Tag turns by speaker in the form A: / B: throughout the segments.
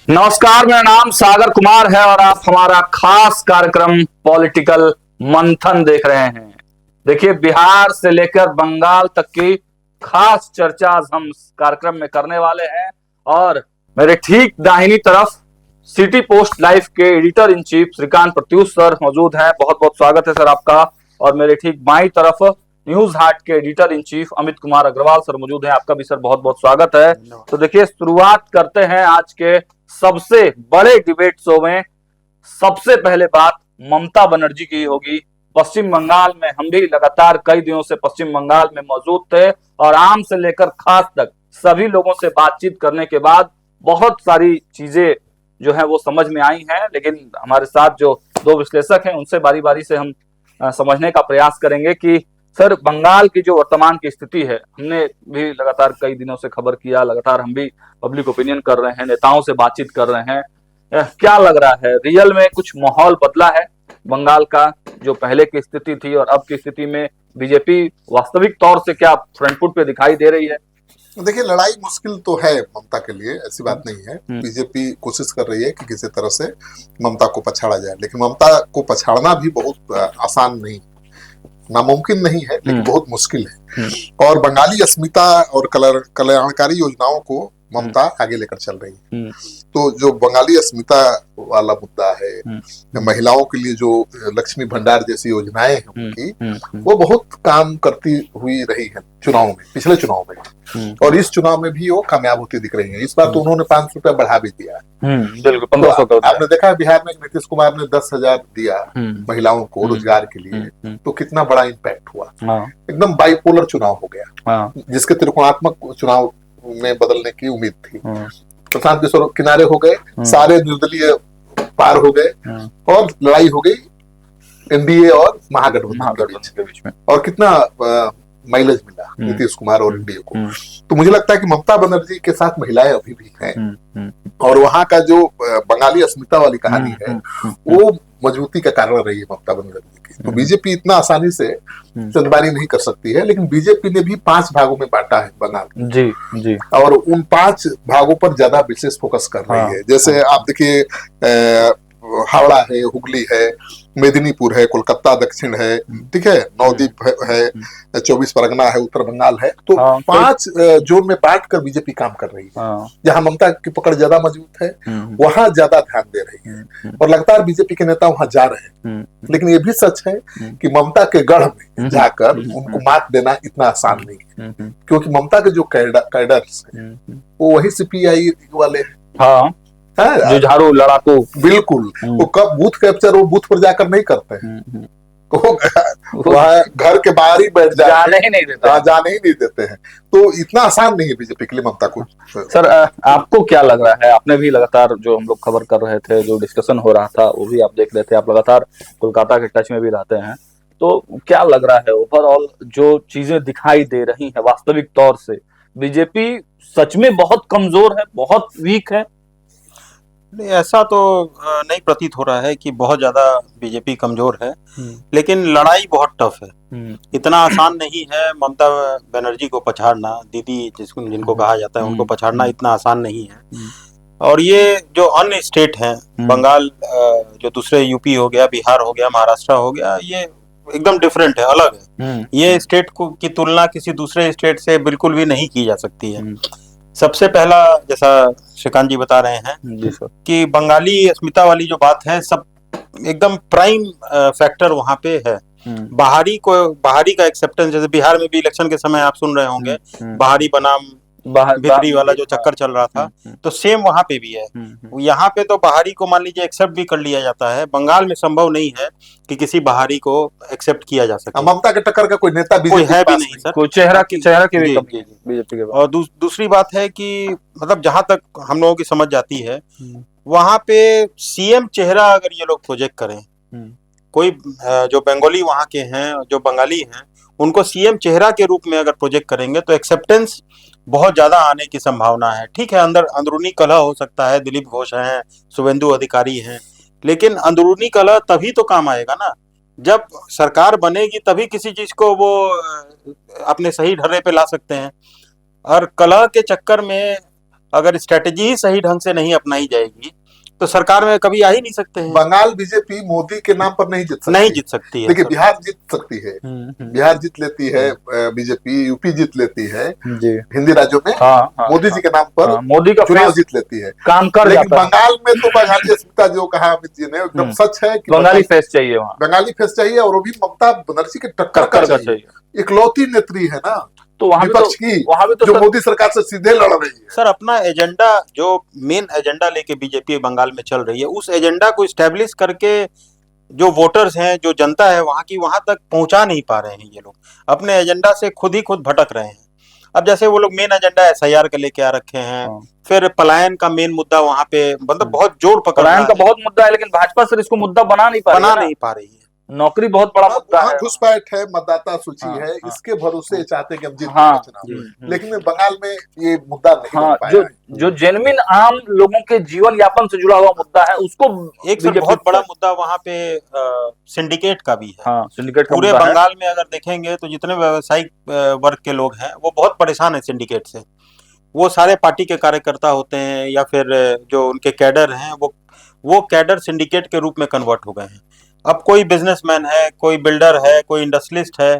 A: नमस्कार, मेरा नाम सागर कुमार है और आप हमारा खास कार्यक्रम पॉलिटिकल मंथन देख रहे हैं। देखिए, बिहार से लेकर बंगाल तक की खास चर्चा आज हम इस कार्यक्रम में करने वाले हैं। और मेरे ठीक दाहिनी तरफ सिटी पोस्ट लाइव के editor in chief Shrikant Pratyush sir मौजूद हैं। बहुत बहुत स्वागत है सर आपका। और मेरे ठीक बाईं तरफ न्यूज हाट के editor in chief Amit Kumar Agrawal sir मौजूद हैं। आपका भी सर बहुत बहुत स्वागत है। तो देखिए, शुरुआत करते हैं आज के सबसे बड़े डिबेट शो में। सबसे पहले बात ममता बनर्जी की होगी। पश्चिम बंगाल में हम भी लगातार कई दिनों से पश्चिम बंगाल में मौजूद थे और आम से लेकर खास तक सभी लोगों से बातचीत करने के बाद बहुत सारी चीजें जो है वो समझ में आई हैं। लेकिन हमारे साथ जो दो विश्लेषक हैं उनसे बारी बारी से हम समझने का प्रयास करेंगे कि सर, बंगाल की जो वर्तमान की स्थिति है, हमने भी लगातार कई दिनों से खबर किया, लगातार हम भी पब्लिक ओपिनियन कर रहे हैं, नेताओं से बातचीत कर रहे हैं। क्या लग रहा है, रियल में कुछ माहौल बदला है बंगाल का? जो पहले की स्थिति थी और अब की स्थिति में बीजेपी वास्तविक तौर से क्या फ्रंट फुट पे दिखाई दे रही है?
B: देखिए, लड़ाई मुश्किल तो है ममता के लिए, ऐसी बात नहीं है। बीजेपी कोशिश कर रही है कि किसी तरह से ममता को पछाड़ा जाए, लेकिन ममता को पछाड़ना भी बहुत आसान नहीं, नामुमकिन नहीं है, लेकिन बहुत मुश्किल है। और बंगाली अस्मिता और कल्याणकारी योजनाओं को ममता आगे लेकर चल रही है। तो जो बंगाली अस्मिता वाला मुद्दा है, महिलाओं के लिए जो लक्ष्मी भंडार जैसी योजनाएं हैं उनकी, वो बहुत काम करती हुई रही है चुनाव में, पिछले चुनाव में। और इस चुनाव में भी वो कामयाब होती दिख रही है। इस बार तो उन्होंने 500 रुपया बढ़ा भी दिया है।
A: बिल्कुल, 1500
B: तो आपने देखा है बिहार में नीतीश कुमार ने 10,000 दिया महिलाओं को रोजगार के लिए, तो कितना बड़ा इम्पैक्ट हुआ। एकदम बाइपोलर चुनाव हो गया, जिसके त्रिकोणात्मक चुनाव में बदलने की उम्मीद थी। प्रशांत किशोर किनारे हो गए, सारे निर्दलीय पार हो गए और लड़ाई हो गई एनडीए और महागठबंधन के बीच में। और कितना माइलेज मिला नीतीश कुमार और एनडीए को। तो मुझे लगता है कि ममता बनर्जी के साथ महिलाएं अभी भी हैं, और वहां का जो बंगाली अस्मिता वाली कहानी है वो मजबूती का कारण रही है ममता बनर्जी की। तो बीजेपी इतना आसानी से चंदबारी नहीं कर सकती है, लेकिन बीजेपी ने भी 5 भागों में बांटा है बंगाल
A: जी जी,
B: और उन 5 भागों पर ज्यादा विशेष फोकस कर रही है। जैसे आप देखिए, हावड़ा है, हुगली है, मेदिनीपुर है, कोलकाता दक्षिण है, ठीक है, नवद्वीप है, 24 परगना है, उत्तर बंगाल है। तो 5 जोन में बांट कर बीजेपी काम कर रही है। जहां ममता की पकड़ ज्यादा मजबूत है वहां ज्यादा ध्यान दे रही है, और लगातार बीजेपी के नेता वहां जा रहे हैं। लेकिन ये भी सच है कि ममता के गढ़ में जाकर उनको मात देना इतना आसान नहीं है, क्योंकि ममता के जो कैडर्स हैं वो वही सीपीआई वाले हैं,
A: जो झाड़ू लड़ाकू।
B: बिल्कुल, वो कब बूथ कैप्चर वो बूथ पर जाकर नहीं करते हैं, वहाँ घर के बाहर ही बैठ
A: जाने ही नहीं देते,
B: जाने ही नहीं देते हैं। तो इतना आसान नहीं है बीजेपी के लिए ममता को।
A: सर, आपको क्या लग रहा है? आपने भी लगातार, जो हम लोग खबर कर रहे थे, जो डिस्कशन हो रहा था, वो भी आप देख रहे थे, आप लगातार कोलकाता के टच में भी रहते हैं, तो क्या लग रहा है ओवरऑल जो चीजें दिखाई दे रही है वास्तविक तौर से, बीजेपी सच में बहुत कमजोर है, बहुत वीक है?
C: नहीं, ऐसा तो नहीं प्रतीत हो रहा है कि बहुत ज्यादा बीजेपी कमजोर है, लेकिन लड़ाई बहुत टफ है। इतना आसान नहीं है ममता बनर्जी को पछाड़ना, दीदी जिनको कहा जाता है उनको पछाड़ना इतना आसान नहीं है। और ये जो अन्य स्टेट हैं, बंगाल, जो दूसरे यूपी हो गया, बिहार हो गया, महाराष्ट्र हो गया, ये एकदम डिफरेंट है, अलग है। ये स्टेट की तुलना किसी दूसरे स्टेट से बिल्कुल भी नहीं की जा सकती है। सबसे पहला, जैसा श्रीकांत जी बता रहे हैं कि बंगाली अस्मिता वाली जो बात है, सब एकदम प्राइम फैक्टर वहां पे है। बाहरी का एक्सेप्टेंस, जैसे बिहार में भी इलेक्शन के समय आप सुन रहे होंगे, बाहरी बनाम भीतरी वाला जो चक्कर चल रहा था, तो सेम वहां पे भी है। यहाँ पे तो बाहरी को मान लीजिए एक्सेप्ट भी कर लिया जाता है, बंगाल में संभव नहीं है कि किसी बाहरी को एक्सेप्ट किया जा सके।
B: ममता के टक्कर का कोई नेता
C: कोई है भी नहीं सर,
A: कोई चेहरा की भी कमी है बीजेपी के पास।
C: और दूसरी बात है कि मतलब जहां तक हम लोगों की समझ जाती है, वहां पे सीएम चेहरा अगर ये लोग प्रोजेक्ट करें, कोई जो बंगाली वहां के हैं, जो बंगाली हैं, उनको सीएम चेहरा के रूप में अगर प्रोजेक्ट करेंगे तो एक्सेप्टेंस बहुत ज्यादा आने की संभावना है। ठीक है, अंदरूनी कलह हो सकता है, दिलीप घोष हैं, शुभेंदु अधिकारी हैं, लेकिन अंदरूनी कलह तभी तो काम आएगा ना, जब सरकार बनेगी तभी किसी चीज को वो अपने सही ढर्रे पे ला सकते हैं। और कलह के चक्कर में अगर स्ट्रेटेजी ही सही ढंग से नहीं अपनाई जाएगी तो सरकार में कभी आ ही नहीं सकते हैं।
B: बंगाल बीजेपी मोदी के नाम पर नहीं जीत सकती है। देखिए बिहार जीत सकती है, बिहार जीत लेती है बीजेपी, यूपी जीत लेती है हिंदी राज्यों में, मोदी जी के नाम पर
A: मोदी का
B: चुनाव जीत लेती है,
A: काम कर
B: लेकिन बंगाल में तो बंगाली अस्मिता जो कहा अमित जी ने एकदम सच है कि
A: बंगाली फेस चाहिए, वहाँ
B: बंगाली फेस चाहिए, और वो भी ममता बनर्जी के टक्कर का चाहिए। इकलौती नेत्री है ना
A: तो वहां
B: विपक्ष की, जो मोदी सरकार से सीधे लड़ रही है।
C: सर अपना एजेंडा, जो मेन एजेंडा लेके बीजेपी बंगाल में चल रही है, उस एजेंडा को स्टैब्लिश करके जो वोटर्स हैं, जो जनता है वहां की, वहां तक पहुंचा नहीं पा रहे हैं। ये लोग अपने एजेंडा से खुद ही खुद भटक रहे हैं। अब जैसे वो लोग मेन एजेंडा SIR का लेके आ रखे हैं, फिर पलायन का मेन मुद्दा वहां पे मतलब बहुत जोर पकड़ रहा है।
A: पलायन का बहुत मुद्दा है, लेकिन भाजपा सर इसको मुद्दा बना नहीं पा रही है। नौकरी बहुत बड़ा मुद्दा है,
B: घुसपैठ है, मतदाता सूची है, इसके भरोसे चाहते कि हम जीत चुनाव, लेकिन बंगाल में ये मुद्दा नहीं बन पाया।
A: जो जेन्युइन आम लोगों के जीवन यापन से जुड़ा हुआ मुद्दा है, उसको
C: एक बहुत बड़ा मुद्दा वहाँ पे सिंडिकेट का भी है।
A: सिंडिकेट
C: पूरे बंगाल में अगर देखेंगे तो जितने व्यवसायिक वर्ग के लोग हैं वो बहुत परेशान है सिंडिकेट से। वो सारे पार्टी के कार्यकर्ता होते हैं या फिर जो उनके कैडर हैं, वो कैडर सिंडिकेट के रूप में कन्वर्ट हो गए हैं। अब कोई बिजनेसमैन है, कोई बिल्डर है, कोई इंडस्ट्रियलिस्ट है,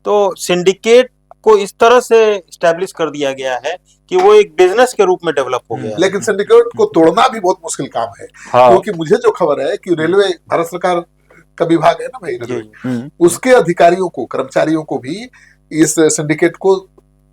C: तो सिंडिकेट को इस तरह से स्टैब्लिश कर दिया गया है कि वो एक बिजनेस के रूप में डेवलप हो गया।
B: लेकिन सिंडिकेट को तोड़ना भी बहुत मुश्किल काम है, क्योंकि मुझे जो खबर है कि रेलवे, भारत सरकार का विभाग है ना भाई, उसके अधिकारियों को, कर्मचारियों को भी इस सिंडिकेट को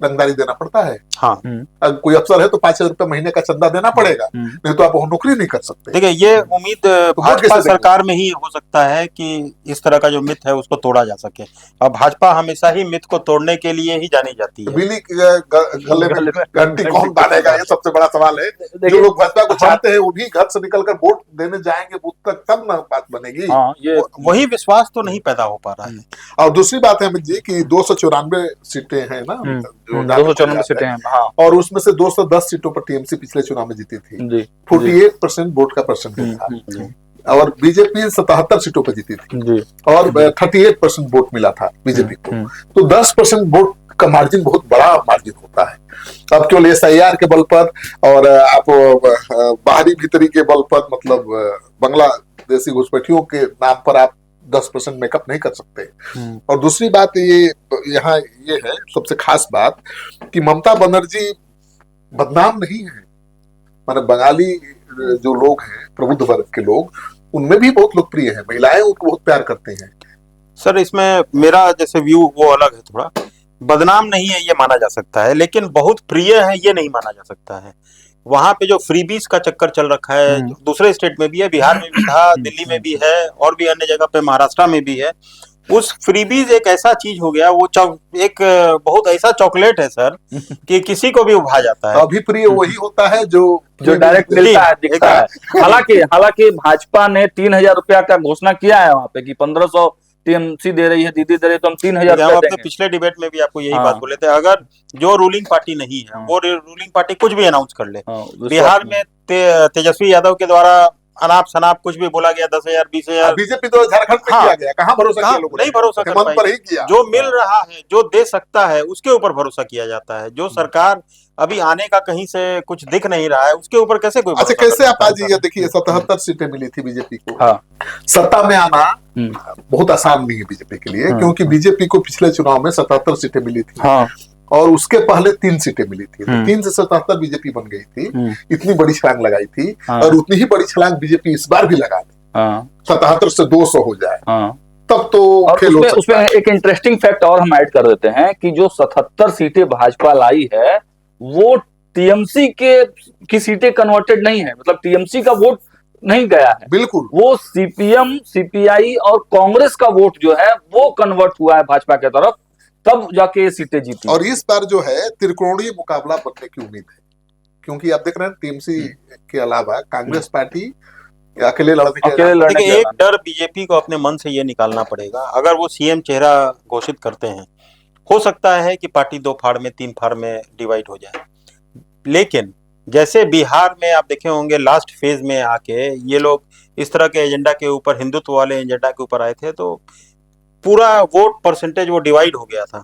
B: रंगदारी देना पड़ता है। अगर कोई अफसर है तो 5,000 रुपए महीने का चंदा देना पड़ेगा, नहीं तो आप वो नौकरी नहीं कर सकते।
C: देखिए ये उम्मीद भाजपा सरकार में ही हो सकता है कि इस तरह का जो मिथ है उसको तोड़ा जा सके। अब भाजपा हमेशा ही मिथ को तोड़ने के लिए ही जानी जाती है।
B: बिजली गले में घंटी कौन बांधेगा, ये सबसे बड़ा सवाल है। जो लोग भाजपा को चाहते हैं वो भी घर से निकलकर वोट देने जाएंगे बूथ तक, तब ना बात बनेगी।
C: वही विश्वास तो नहीं पैदा हो पा रहा है।
B: और दूसरी बात है अमित जी की 294 सीटें हैं ना,
A: 294 सीटें हैं,
B: और उसमें से 210 सीटों पर टीएमसी पिछले चुनाव में जीती थी। 48% वोट का परसेंटेज था, और बीजेपी 77 सीटों पर जीती थी, और 38% वोट मिला था बीजेपी को। तो 10% वोट का मार्जिन बहुत बड़ा मार्जिन होता है। अब केवल SIR के बल पर और आप बाहरी भीतरी के बल पर, मतलब बांग्लादेशी घुसपैठियों के नाम पर आप 10% मेकअप नहीं कर सकते। और दूसरी बात यहाँ ये है सबसे खास बात कि ममता बनर्जी बदनाम नहीं है। माने बंगाली जो लोग हैं, प्रबुद्ध वर्ग के लोग, उनमें भी बहुत लोकप्रिय है, महिलाएं उनको बहुत प्यार करते हैं।
C: सर इसमें मेरा जैसे व्यू वो अलग है थोड़ा। बदनाम नहीं है ये माना जा सकता है, लेकिन बहुत प्रिय है ये नहीं माना जा सकता है। वहां पे जो फ्रीबीज का चक्कर चल रखा है, दूसरे स्टेट में भी है, बिहार में भी था, दिल्ली में भी है, और भी अन्य जगह पे महाराष्ट्र में भी है। उस फ्रीबीज एक ऐसा चीज हो गया, वो एक बहुत ऐसा चॉकलेट है सर कि किसी को भी उभा जाता है।
B: अभिप्रिय वही होता है जो
A: डायरेक्ट मिलता है, दिखता है। हालांकि भाजपा ने 3,000 रुपया का घोषणा किया है वहां पे कि 1,500 टीएमसी दे रही है, दीदी दे रही है, तो हम 3,000
C: हम अपने पिछले डिबेट में भी आपको यही बात बोले थे। अगर जो रूलिंग पार्टी नहीं है, वो रूलिंग पार्टी कुछ भी अनाउंस कर ले। बिहार में तेजस्वी यादव के द्वारा अनाप शनाप कुछ भी बोला गया, 10,000 20,000।
B: बीजेपी तो झारखंड में किया गया, कहाँ भरोसा किया लोगों ने?
C: नहीं भरोसा कर पाए।
B: पर ही किया।
C: जो मिल रहा है, जो दे सकता है, उसके ऊपर भरोसा किया जाता है। जो सरकार अभी आने का कहीं से कुछ दिख नहीं रहा है, उसके ऊपर कैसे कोई
B: अच्छा कैसे आप आज ये देखिए 77 सीटें मिली थी बीजेपी को। सत्ता में आना बहुत आसान नहीं है बीजेपी के लिए, क्योंकि बीजेपी को पिछले चुनाव में 77 सीटें मिली थी, और उसके पहले 3 सीटें मिली थी। 3 से 77 बीजेपी बन गई थी। इतनी बड़ी छलांग लगाई थी, और उतनी ही बड़ी छलांग बीजेपी इस बार भी लगा दी। 77 से 200 हो जाए तब तो खेल हो सकता है।
A: उसमें एक इंटरेस्टिंग फैक्ट और हम ऐड कर देते हैं कि जो 77 सीटें भाजपा लाई है, वो टीएमसी की सीटें कन्वर्टेड नहीं है, मतलब टीएमसी का वोट नहीं गया है,
B: बिल्कुल।
A: वो सीपीएम, सीपीआई और कांग्रेस का वोट जो है वो कन्वर्ट हुआ है भाजपा की तरफ, तब जाके ये सीटें जीती।
B: और इस बार जो है त्रिकोणीय मुकाबला बनने की उम्मीद है, क्योंकि आप देख रहे हैं टीएमसी के अलावा कांग्रेस पार्टी अकेले लड़ने
C: के एक डर बीजेपी को अपने मन से ये निकालना पड़ेगा। अगर वो सीएम चेहरा घोषित करते हैं, हो सकता है कि पार्टी 2 फाड़ में 3 फाड़ में डिवाइड हो जाए। लेकिन जैसे बिहार में आप देखे होंगे लास्ट फेज में आके ये लोग इस तरह के एजेंडा के ऊपर, हिंदुत्व वाले एजेंडा के ऊपर आए थे, तो पूरा वोट परसेंटेज वो डिवाइड हो गया था।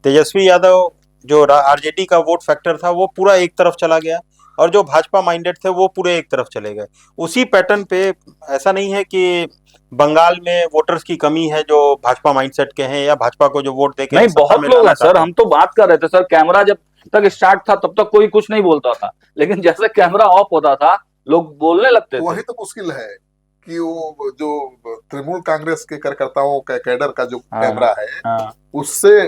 C: तेजस्वी यादव जो आरजेडी का वोट फैक्टर था वो पूरा एक तरफ चला गया, और जो भाजपा माइंडेड थे वो पूरे एक तरफ चले गए। उसी पैटर्न पे, ऐसा नहीं है कि बंगाल में वोटर्स की कमी है जो भाजपा माइंडसेट के हैं या भाजपा को जो वोट देके
A: नहीं,
C: सत्ता
A: बहुत
C: में
A: लोग
C: लाना
A: हैं सर।
C: चाहते
A: हम तो बात कर रहे थे सर, कैमरा जब तक स्टार्ट था तब तक कोई कुछ नहीं बोलता था, लेकिन जैसे कैमरा ऑफ होता था लोग बोलने लगते थे।
B: वही तो मुश्किल है कि वो जो तृणमूल कांग्रेस के कार्यकर्ताओं का कैडर का जो
A: हाँ,
B: कैमरा है
A: हाँ,
B: उससे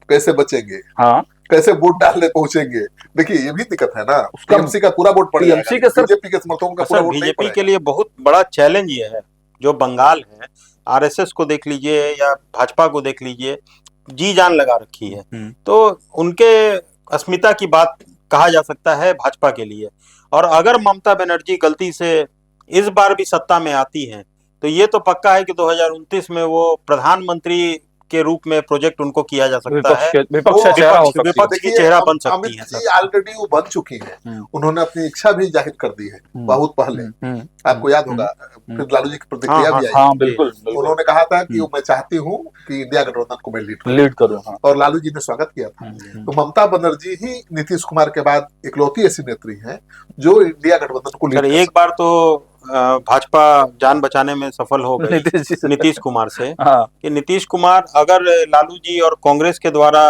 B: कैसे बचेंगे,
A: हाँ,
B: कैसे वोट डालने पहुंचेंगे। देखिए ये भी दिक्कत है ना,
A: उसका
B: टीएमसी का पूरा वोट पड़
A: टीएमसी
B: जाएगा,
A: के सर
B: बीजेपी के समर्थकों का पूरा
C: सर
B: वोट नहीं
C: बीजेपी के
B: पड़ेगा।
C: लिए बहुत बड़ा चैलेंज ये है, जो बंगाल है, आरएसएस को देख लीजिए या भाजपा को देख लीजिए, जी जान लगा रखी है। तो उनके अस्मिता की बात कहा जा सकता है भाजपा के लिए। और अगर ममता बनर्जी गलती से इस बार भी सत्ता में आती हैं तो ये तो पक्का है कि 2029 में वो प्रधानमंत्री के रूप में प्रोजेक्ट उनको किया जा सकता है।
A: विपक्ष का चेहरा हो सकती है।
C: विपक्ष की
B: देखिए,
C: चेहरा बन सकती
B: अमित
C: है
B: जी
C: सर।
B: ऑलरेडी वो बन चुकी हैं, उन्होंने अपनी इच्छा भी जाहिर कर दी है बहुत पहले। आपको याद होगा, फिर लालू जी की प्रतिक्रिया भी आई।
A: हाँ, बिल्कुल, बिल्कुल।
B: उन्होंने कहा था कि मैं चाहती हूँ कि इंडिया गठबंधन को मैं लीड
A: करूँ, हाँ।
B: और लालू जी ने स्वागत किया था। तो ममता बनर्जी ही नीतीश कुमार के बाद इकलौती ऐसी नेत्री है जो इंडिया गठबंधन को लीड
C: सर
B: कर
C: एक बार तो भाजपा जान बचाने में सफल हो गई नीतीश कुमार से,
A: हाँ।
C: कि नीतीश कुमार अगर लालू जी और कांग्रेस के द्वारा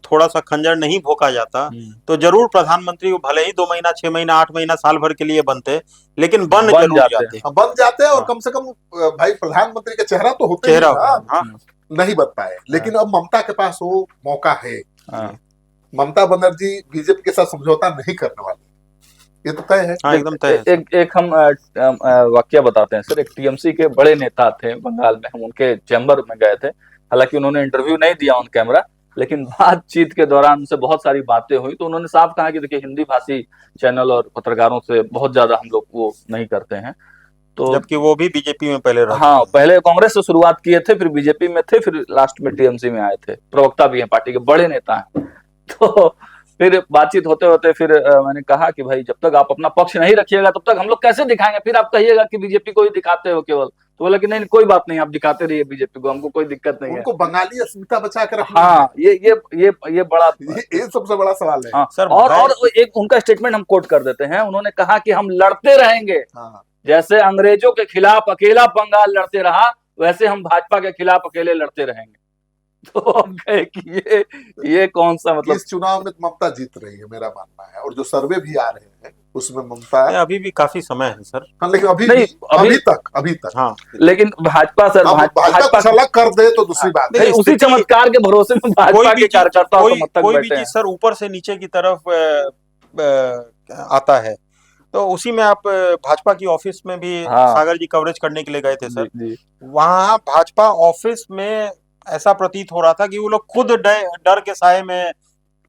C: थोड़ा सा खंजर नहीं भोंका जाता तो जरूर प्रधानमंत्री वो भले ही 2 महीना, 6 महीना, 8 महीना, साल भर के लिए बनते, लेकिन बन जरूर जाते।
B: बन जाते हैं और कम से कम भाई प्रधानमंत्री का चेहरा तो होते ही ना, नहीं बन पाए। लेकिन अब ममता के पास वो मौका है। ममता बनर्जी बीजेपी के साथ समझौता नहीं करने वाली, ये तो तय है।
C: हाँ, एकदम तय है।
A: एक हम वाकया बताते हैं सर। एक टीएमसी के बड़े नेता थे बंगाल में, हम उनके चैम्बर में गए थे। हालांकि उन्होंने इंटरव्यू नहीं दिया ऑन कैमरा, लेकिन बातचीत के दौरान उनसे बहुत सारी बातें हुई। तो उन्होंने साफ कहा कि देखिए, हिंदी भाषी चैनल और पत्रकारों से बहुत ज्यादा हम लोग वो नहीं करते हैं। तो
C: जबकि वो भी बीजेपी में पहले रहे।
A: हाँ, पहले कांग्रेस से शुरुआत किए थे, फिर बीजेपी में थे, फिर लास्ट में टीएमसी में आए थे। प्रवक्ता भी हैं, पार्टी के बड़े नेता हैं। तो फिर बातचीत होते होते फिर मैंने कहा कि भाई, जब तक आप अपना पक्ष नहीं रखिएगा तब तक हम लोग कैसे दिखाएंगे? फिर आप कहिएगा कि बीजेपी को ही दिखाते हो केवल। तो बोला कि नहीं, कोई बात नहीं, आप दिखाते रहिए बीजेपी को, हमको कोई दिक्कत नहीं है।
B: उनको बंगाली अस्मिता बचा कर रखना।
A: हाँ, ये बड़ा,
B: ये सबसे बड़ा सवाल है।
A: हाँ, सर। और एक उनका स्टेटमेंट हम कोट कर देते हैं। उन्होंने कहा कि हम लड़ते रहेंगे। जैसे अंग्रेजों के खिलाफ अकेला बंगाल लड़ते रहा, वैसे हम भाजपा के खिलाफ अकेले लड़ते रहेंगे। तो हम कहे कि ये कौन सा मतलब।
B: इस चुनाव में ममता जीत रही है, मेरा मानना है। और जो सर्वे भी आ रहे हैं उसमें ममता,
C: अभी भी काफी समय है सर।
B: हाँ, लेकिन अभी तक
C: हाँ,
A: लेकिन भाजपा सर,
B: भाजपा कुछ अलग कर दे तो दूसरी बात है।
A: उसी चमत्कार के भरोसे में भाजपा के कार्यकर्ता
C: कोई भी चीज सर ऊपर से नीचे की तरफ आता है। तो उसी में आप भाजपा की ऑफिस में भी सागर जी कवरेज करने के लिए गए थे सर। वहां भाजपा ऑफिस में ऐसा प्रतीत हो रहा था कि वो लोग खुद डर के साए में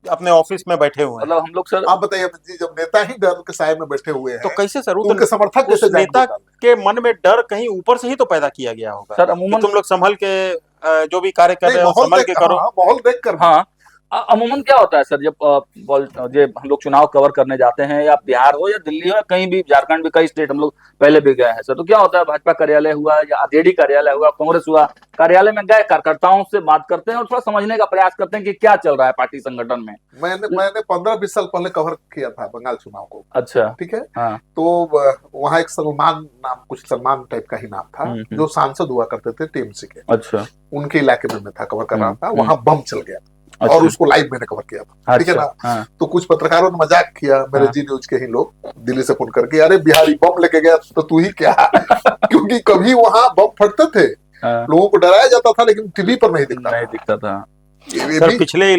C: अपने ऑफिस में बैठे हुए हैं।
A: मतलब हम लोग सर,
B: आप बताइए जी, जब नेता ही डर के साए में बैठे हुए हैं
C: तो कैसे सर
B: उनके समर्थक कैसे
C: नेता के मन में डर कहीं ऊपर से ही तो पैदा किया गया होगा
A: सर। अमूमन
C: तुम लोग संभल के जो भी कार्य कर रहे हो संभल के करो।
B: माहौल देख कर।
A: हाँ, अमूमन क्या होता है सर, जब हम लोग चुनाव कवर करने जाते हैं, या बिहार हो या दिल्ली हो या कहीं भी, झारखंड भी, कई स्टेट हम लोग पहले भी गए हैं सर। तो क्या होता है, भाजपा कार्यालय हुआ या आरजेडी कार्यालय हुआ, कांग्रेस हुआ, कार्यालय में गए, कार्यकर्ताओं से बात करते हैं और थोड़ा समझने का प्रयास करते हैं कि क्या चल रहा है पार्टी संगठन में।
B: मैंने 15-20 साल पहले कवर किया था बंगाल चुनाव को।
A: अच्छा,
B: ठीक है।
A: हाँ।
B: तो वहाँ एक सलमान टाइप का ही नाम था, जो सांसद हुआ करते थे टीएमसी के।
A: अच्छा,
B: उनके इलाके में मैं था, कवर कर रहा था। वहाँ बम चल गया और उसको लाइव मैंने कवर किया था। ठीक है ना।
A: हाँ।
B: तो कुछ पत्रकारों ने मजाक किया, मेरे जी न्यूज के ही लोग दिल्ली से फोन करके, अरे बिहारी बम लेके गया तो तू ही क्या। क्योंकि कभी वहाँ बम फटते थे, लोगों को डराया जाता था, लेकिन टीवी पर नहीं दिखता था।
C: सर पिछले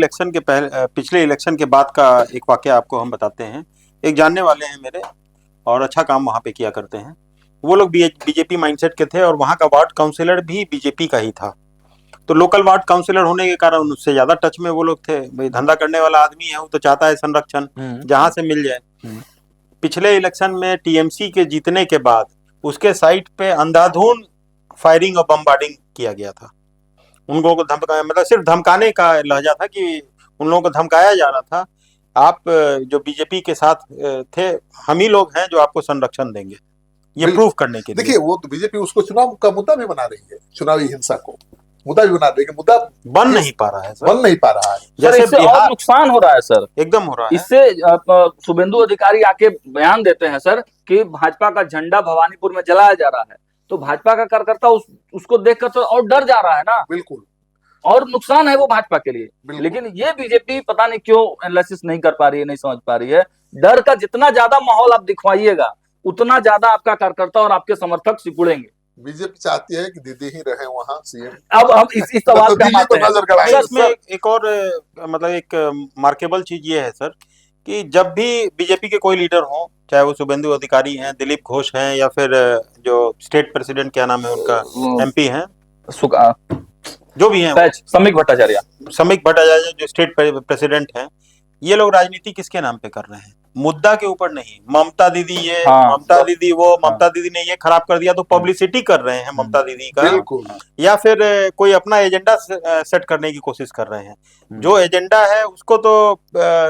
C: इलेक्शन के बाद का एक वाकया आपको हम बताते हैं। एक जानने वाले हैं मेरे और अच्छा काम वहाँ पे किया करते हैं। वो लोग बीजेपी माइंडसेट के थे और वहाँ का वार्ड काउंसिलर भी बीजेपी का ही था। तो लोकल वार्ड काउंसिलर होने के कारण उससे ज्यादा टच में वो लोग थे। भाई धंधा करने वाला आदमी है, वो तो चाहता है संरक्षण जहां से मिल जाए। पिछले इलेक्शन में टीएमसी के जीतने के बाद उसके साइट पे अंधाधुंध फायरिंग और बमबार्डिंग किया गया था। उन लोगों को धमकाया, मतलब सिर्फ धमकाने का लहजा था कि उन लोगों को धमकाया जा रहा था, आप जो बीजेपी के साथ थे, हम ही लोग हैं जो आपको संरक्षण देंगे, ये प्रूफ करने के लिए।
B: देखिए, वो तो बीजेपी उसको चुनाव का मुद्दा भी बना रही है, चुनावी हिंसा को। मुद्दा भी बना रही है, मुद्दा
C: बन नहीं पा रहा है सर,
B: बन नहीं पा रहा है।
A: सर
C: जैसे
A: इससे और
C: बिहार
A: नुकसान हो रहा है सर,
C: एकदम हो रहा है।
A: इससे शुभेंदु अधिकारी आके बयान देते हैं सर कि भाजपा का झंडा भवानीपुर में जलाया जा रहा है, तो भाजपा का कार्यकर्ता उसको देखकर तो और डर जा रहा है ना,
B: बिल्कुल,
A: और नुकसान है वो भाजपा के लिए।
B: बिल्कुल।
A: लेकिन ये बीजेपी पता नहीं क्यों एनालिसिस नहीं कर पा रही है, नहीं समझ पा रही है। डर का जितना ज्यादा माहौल आप दिखवाइएगा उतना ज्यादा आपका कार्यकर्ता और आपके समर्थक सिकुड़ेंगे।
B: बीजेपी चाहती है कि दीदी ही रहे वहां सीएम।
A: अब हम इस सवाल पे हम
B: दिल्ली
A: आते
B: को
A: हैं।
B: नजर गड़ाएंगे।
C: सर, इसमें एक और मतलब एक मार्केबल चीज ये है सर कि जब भी बीजेपी के कोई लीडर हो, चाहे वो शुभेंदु अधिकारी हैं, दिलीप घोष हैं, या फिर जो स्टेट प्रेसिडेंट क्या नाम है उनका, एमपी हैं, जो भी हैं,
A: समीक भट्टाचार्य
C: जो स्टेट प्रेसिडेंट हैं, ये लोग राजनीति किसके नाम पे कर रहे हैं? मुद्दा के ऊपर नहीं। ममता दीदी ये, ममता दीदी वो, ममता दीदी ने ये खराब कर दिया, तो पब्लिसिटी कर रहे हैं ममता दीदी का,
B: बिल्कुल,
C: या फिर कोई अपना एजेंडा सेट करने की कोशिश कर रहे हैं। जो एजेंडा है उसको तो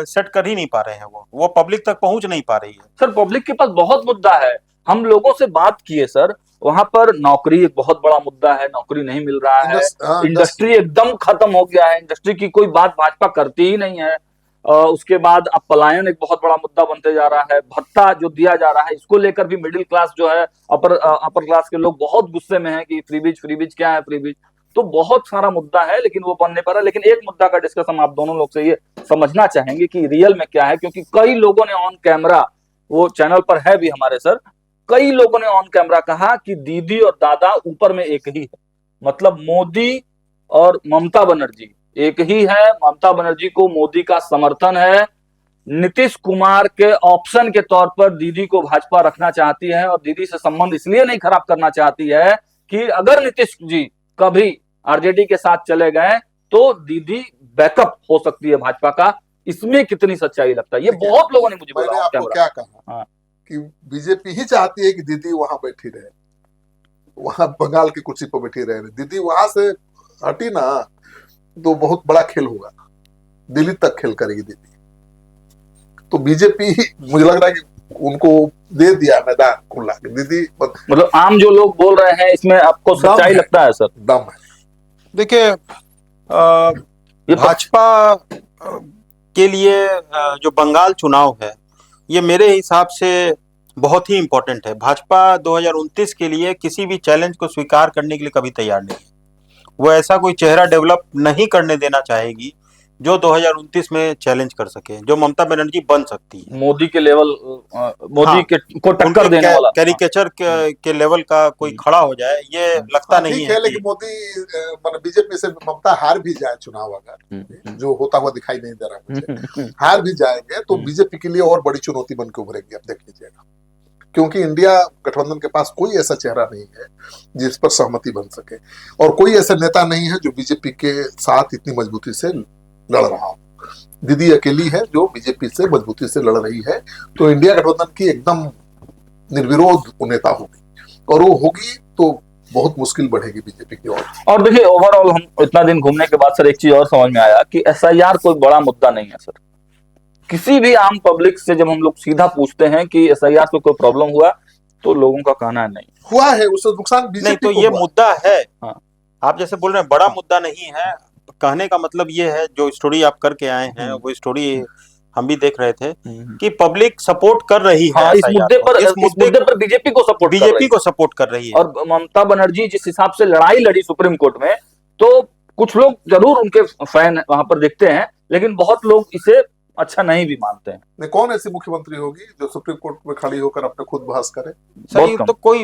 C: सेट कर ही नहीं पा रहे हैं, वो पब्लिक तक पहुंच नहीं पा रही है।
A: सर पब्लिक के पास बहुत मुद्दा है, हम लोगों से बात किए सर, वहां पर नौकरी एक बहुत बड़ा मुद्दा है, नौकरी नहीं मिल रहा है, इंडस्ट्री एकदम खत्म हो गया है, इंडस्ट्री की कोई बात भाजपा करती ही नहीं है। उसके बाद अब पलायन एक बहुत बड़ा मुद्दा बनते जा रहा है, भत्ता जो दिया जा रहा है इसको लेकर भी मिडिल क्लास जो है, अपर क्लास के लोग बहुत गुस्से में हैं कि फ्री बीज क्या है, फ्री बीज। तो बहुत सारा मुद्दा है लेकिन वो बन नहीं पा रहा। लेकिन एक मुद्दा का डिस्कशन आप दोनों लोग से ये समझना चाहेंगे कि रियल में क्या है, क्योंकि कई लोगों ने ऑन कैमरा, वो चैनल पर है भी हमारे सर, कई लोगों ने ऑन कैमरा कहा कि दीदी और दादा ऊपर में एक ही है, मतलब मोदी और ममता बनर्जी एक ही है। ममता बनर्जी को मोदी का समर्थन है, नीतीश कुमार के ऑप्शन के तौर पर दीदी को भाजपा रखना चाहती है, और दीदी से संबंध इसलिए नहीं खराब करना चाहती है कि अगर नीतीश जी कभी आरजेडी के साथ चले गए तो दीदी बैकअप हो सकती है भाजपा का। इसमें कितनी सच्चाई लगता है, ये बहुत लोगों ने मुझे बोला।
B: मैंने आपको क्या कहा कि बीजेपी ही चाहती है कि दीदी वहां बैठी रहे, वहां बंगाल की कुर्सी पर बैठी रहे। दीदी वहां से हटी ना तो बहुत बड़ा खेल होगा, दिल्ली तक खेल करेगी दीदी। तो बीजेपी मुझे लग रहा है कि उनको दे दिया मैदान खुला, दीदी
A: मतलब आम जो लोग बोल रहे हैं इसमें आपको सच्चाई लगता है? सर
B: दम है।
C: देखिए, भाजपा के लिए जो बंगाल चुनाव है ये मेरे हिसाब से बहुत ही इम्पोर्टेंट है। भाजपा 2029 के लिए किसी भी चैलेंज को स्वीकार करने के लिए कभी तैयार नहीं है। वो ऐसा कोई चेहरा डेवलप नहीं करने देना चाहेगी जो 2029 में चैलेंज कर सके, जो ममता बनर्जी बन सकती है।
A: मोदी के लेवल, मोदी को टक्कर देने वाला,
C: कैरिकेचर के लेवल का कोई खड़ा हो जाए, ये लगता नहीं है।
B: लेकिन मोदी बीजेपी से ममता हार भी जाए चुनाव, अगर जो होता हुआ दिखाई नहीं दे रहा मुझे, हार भी जाएंगे तो बीजेपी के लिए और बड़ी चुनौती बन के उभरेगी। अब देख लीजिएगा, क्योंकि इंडिया गठबंधन के पास कोई ऐसा चेहरा नहीं है जिस पर सहमति बन सके, और कोई ऐसा नेता नहीं है जो बीजेपी के साथ इतनी मजबूती से लड़ रहा हो। दीदी अकेली है जो बीजेपी से मजबूती से लड़ रही है। तो इंडिया गठबंधन की एकदम निर्विरोध नेता होगी, और वो होगी तो बहुत मुश्किल बढ़ेगी बीजेपी की ओर।
A: और देखिए, ओवरऑल हम इतना दिन घूमने के बाद सर एक चीज और समझ में आया कि एसआईआर कोई बड़ा मुद्दा नहीं है सर। किसी भी आम पब्लिक से जब हम लोग सीधा पूछते हैं कि एसआईआर से कोई प्रॉब्लम हुआ, तो लोगों का कहना है नहीं
B: हुआ है, उससे नुकसान बीजेपी
C: नहीं। तो ये मुद्दा है। आप जैसे बोल रहे हैं बड़ा मुद्दा नहीं है, कहने का मतलब ये है, जो स्टोरी आप करके आए हैं वो स्टोरी हम भी देख रहे थे कि पब्लिक सपोर्ट कर रही है।
A: इस मुद्दे पर बीजेपी को सपोर्ट कर रही है। और ममता बनर्जी जिस हिसाब से लड़ाई लड़ी सुप्रीम कोर्ट में, तो कुछ लोग जरूर उनके फैन वहां पर दिखते हैं, लेकिन बहुत लोग इसे अच्छा नहीं भी मानते हैं।
B: कौन ऐसी मुख्यमंत्री होगी जो सुप्रीम कोर्ट में खड़ी होकर अपने खुद बहस करे?
C: तो कोई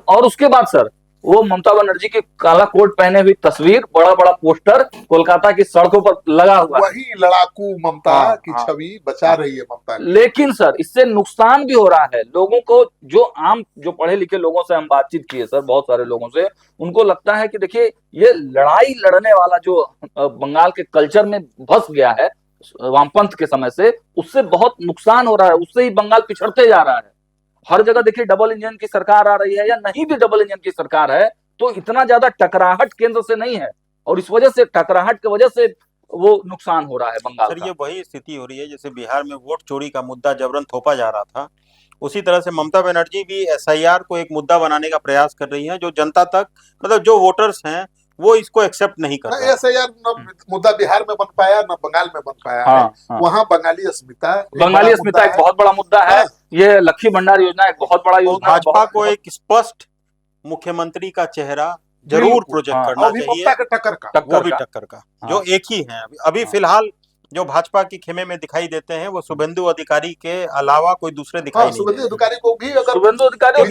A: और उसके बाद सर वो ममता बनर्जी की काला कोट पहने हुई तस्वीर, बड़ा बड़ा पोस्टर कोलकाता की सड़कों पर लगा हुआ,
B: वही लड़ाकू ममता की छवि बचा रही है ममता।
A: लेकिन सर इससे नुकसान भी हो रहा है लोगों को। जो पढ़े लिखे लोगों से हम बातचीत किए सर, बहुत सारे लोगों से, उनको लगता है कि देखिए ये लड़ाई लड़ने वाला जो बंगाल के कल्चर में बस गया है वामपंथ के समय से, उससे बहुत नुकसान हो रहा है, उससे ही बंगाल पिछड़ते जा रहा है। हर जगह देखिए डबल इंजन की सरकार आ रही है, या नहीं भी डबल इंजन की सरकार है तो इतना ज्यादा टकराहट केंद्र से नहीं है, और इस वजह से, टकराहट की वजह से वो नुकसान हो रहा है बंगाल
C: सर। ये वही स्थिति हो रही है जैसे बिहार में वोट चोरी का मुद्दा जबरन थोपा जा रहा था, उसी तरह से ममता बनर्जी भी एसआईआर को एक मुद्दा बनाने का प्रयास कर रही है, जो जनता तक, मतलब जो वोटर्स हैं वो इसको एक्सेप्ट नहीं कर रहे।
B: ऐसे यार न मुद्दा बिहार में बन पाया न बंगाल में बन पाया है।
A: हाँ।
B: वहाँ बंगाली अस्मिता
A: एक बहुत बड़ा मुद्दा है। ये लक्ष्मी भंडार योजना एक बहुत बड़ा योजना है।
C: भाजपा को एक स्पष्ट मुख्यमंत्री का चेहरा जरूर प्रोजेक्ट करना चाहिए,
B: वो भी
C: टक्कर का जो एक ही है अभी फिलहाल जो भाजपा के खेमे में दिखाई देते हैं वो शुभेंदु अधिकारी के अलावा कोई दूसरे दिखाई नहीं
B: शुभेंदु अधिकारी को भी अगर
A: शुभेंदु अधिकारी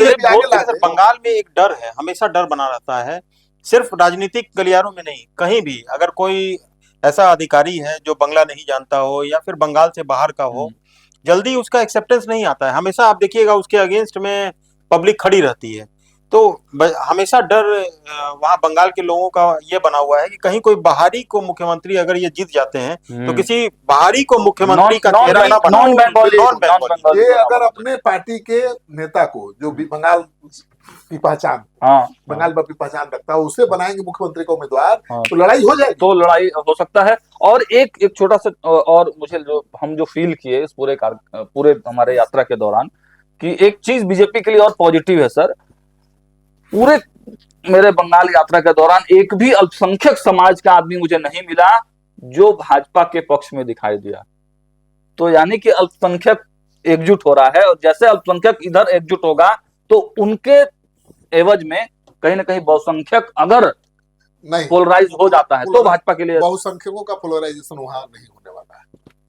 C: बंगाल में एक डर है, हमेशा डर बना रहता है, सिर्फ राजनीतिक गलियारों में नहीं, कहीं भी अगर कोई ऐसा अधिकारी है जो बंगला नहीं जानता हो या फिर बंगाल से बाहर का हो, जल्दी उसका एक्सेप्टेंस नहीं आता है। हमेशा आप देखिएगा उसके अगेंस्ट में पब्लिक खड़ी रहती है। तो हमेशा डर वहां बंगाल के लोगों का ये बना हुआ है कि कहीं कोई बाहरी को मुख्यमंत्री अगर ये जीत जाते हैं तो किसी बाहरी को मुख्यमंत्री का चेहरा ना बना,
B: नॉन बंगाली ये अगर अपने पार्टी के नेता को जो भी बंगाल की पहचान बंगाल की पहचान रखता है उसे बनाएंगे मुख्यमंत्री का उम्मीदवार तो लड़ाई हो जाएगी,
A: तो लड़ाई हो सकता है। और एक छोटा सा और मुझे जो फील किए इस पूरे हमारे यात्रा के दौरान कि एक चीज बीजेपी के लिए और पॉजिटिव है सर, पूरे मेरे बंगाल यात्रा के दौरान एक भी अल्पसंख्यक समाज का आदमी मुझे नहीं मिला जो भाजपा के पक्ष में दिखाई दिया। तो यानी कि अल्पसंख्यक एकजुट हो रहा है और जैसे अल्पसंख्यक इधर एकजुट होगा तो उनके एवज में कहीं ना कहीं बहुसंख्यक अगर नहीं पोलराइज हो जाता है तो भाजपा के लिए
B: बहुसंख्यकों का पोलराइजेशन वहां नहीं होने वाला है।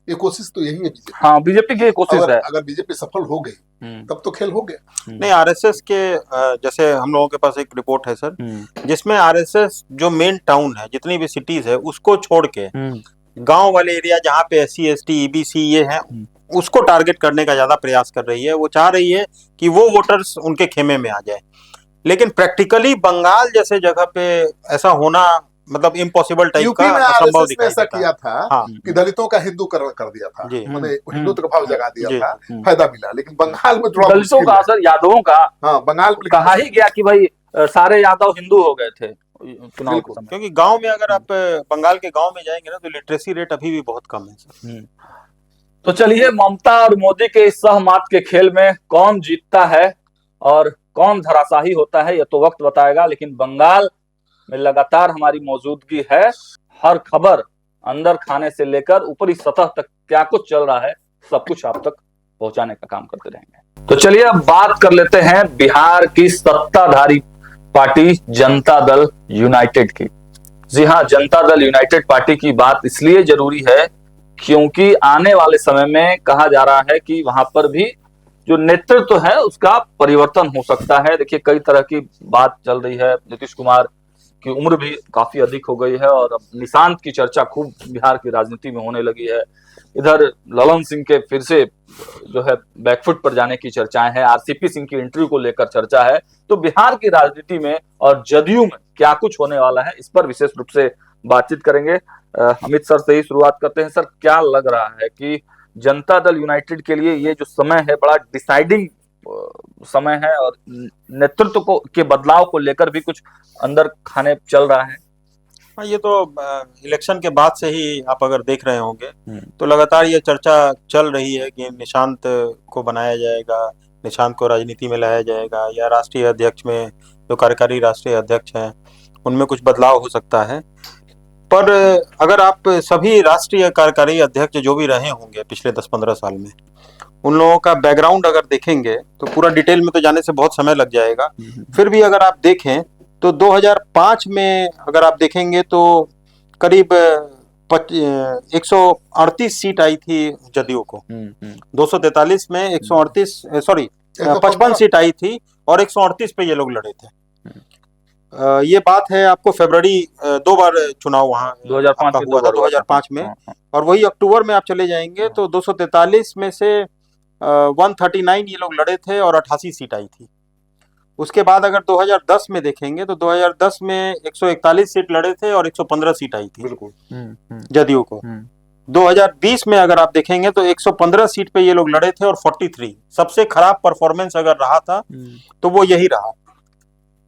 B: ये कोशिश तो यही है बीजेपी।
A: हाँ, बीजेपी की कोशिश है।
B: अगर बीजेपी सफल हो गई तब तो खेल हो गया।
C: नहीं, आरएसएस के जैसे हम लोगों के पास एक रिपोर्ट है सर जिसमें आरएसएस जो मेन टाउन है जितनी भी सिटीज है उसको छोड़ के गांव वाले एरिया जहाँ पे SC ST EBC ये है उसको टारगेट करने का ज्यादा प्रयास कर रही है। वो चाह रही है कि वो वोटर्स उनके खेमे में आ जाए, लेकिन प्रैक्टिकली बंगाल जैसे जगह पे ऐसा होना मतलब इम्पॉसिबल टाइप का असंभव दिखाई
B: ऐसा किया था कि दलितों का हिंदूकरण कर दिया था, हिंदुत्व का भाव जगा दिया था, फायदा मिला। लेकिन बंगाल में थोड़ा
A: दलितों का असर यादवों का
B: बंगाल में
A: कहा ही गया कि भाई सारे यादव हिंदू हो गए थे चुनाव के समय।
C: क्योंकि गांव में अगर आप बंगाल के गांव में जाएंगे ना तो लिटरेसी रेट अभी भी बहुत कम है सर।
A: तो चलिए, ममता और मोदी के इस सहमात के खेल में कौन जीतता है और कौन धराशाही होता है ये तो वक्त बताएगा, लेकिन बंगाल में लगातार हमारी मौजूदगी है। हर खबर अंदर खाने से लेकर ऊपरी सतह तक क्या कुछ चल रहा है सब कुछ आप तक पहुंचाने का काम करते रहेंगे। तो चलिए अब बात कर लेते हैं बिहार की सत्ताधारी पार्टी जनता दल यूनाइटेड की। जी हाँ, जनता दल यूनाइटेड पार्टी की बात इसलिए जरूरी है क्योंकि आने वाले समय में कहा जा रहा है कि वहां पर भी जो नेतृत्व है उसका परिवर्तन हो सकता है। देखिए, कई तरह की बात चल रही है। नीतीश कुमार की उम्र भी काफी अधिक हो गई है और अब निशांत की चर्चा खूब बिहार की राजनीति में होने लगी है। इधर ललन सिंह के फिर से जो है बैकफुट पर जाने की चर्चाएं हैं। RCP सिंह की इंटरव्यू को लेकर चर्चा है। तो बिहार की राजनीति में और जदयू में क्या कुछ होने वाला है इस पर विशेष रूप से बातचीत करेंगे। अमित सर से ही शुरुआत करते हैं। सर, क्या लग रहा है कि जनता दल यूनाइटेड के लिए ये जो समय है बड़ा डिसाइडिंग समय है और नेतृत्व को के बदलाव को लेकर भी कुछ अंदर खाने चल रहा है?
C: हाँ, ये तो इलेक्शन के बाद से ही आप अगर देख रहे होंगे तो लगातार ये चर्चा चल रही है कि निशांत को बनाया जाएगा, निशांत को राजनीति में लाया जाएगा या राष्ट्रीय अध्यक्ष में जो कार्यकारी राष्ट्रीय अध्यक्ष हैं उनमें कुछ बदलाव हो सकता है। पर अगर आप सभी राष्ट्रीय कार्यकारी अध्यक्ष जो भी रहे होंगे पिछले 10-15 साल में उन लोगों का बैकग्राउंड अगर देखेंगे तो पूरा डिटेल में तो जाने से बहुत समय लग जाएगा। फिर भी अगर आप देखें तो 2005 में अगर आप देखेंगे तो करीब 138 सीट आई थी जदयू को। 243 में 55 सीट आई थी और 138 पे ये लोग लड़े थे। ये बात है आपको फरवरी 2 बार चुनाव वहाँ
A: 2005
C: हुआ था 2005 में। और वही अक्टूबर में आप चले जाएंगे तो 243 में से 139 ये लोग लड़े थे और 88 सीट आई थी। उसके बाद अगर 2010 में देखेंगे तो 2010 में 141 सीट लड़े थे और 115 सीट आई थी बिल्कुल जदयू को। 2020 में अगर आप देखेंगे तो 115 सीट पे ये लोग लड़े थे और 43। सबसे खराब परफॉर्मेंस अगर रहा था तो वो यही रहा,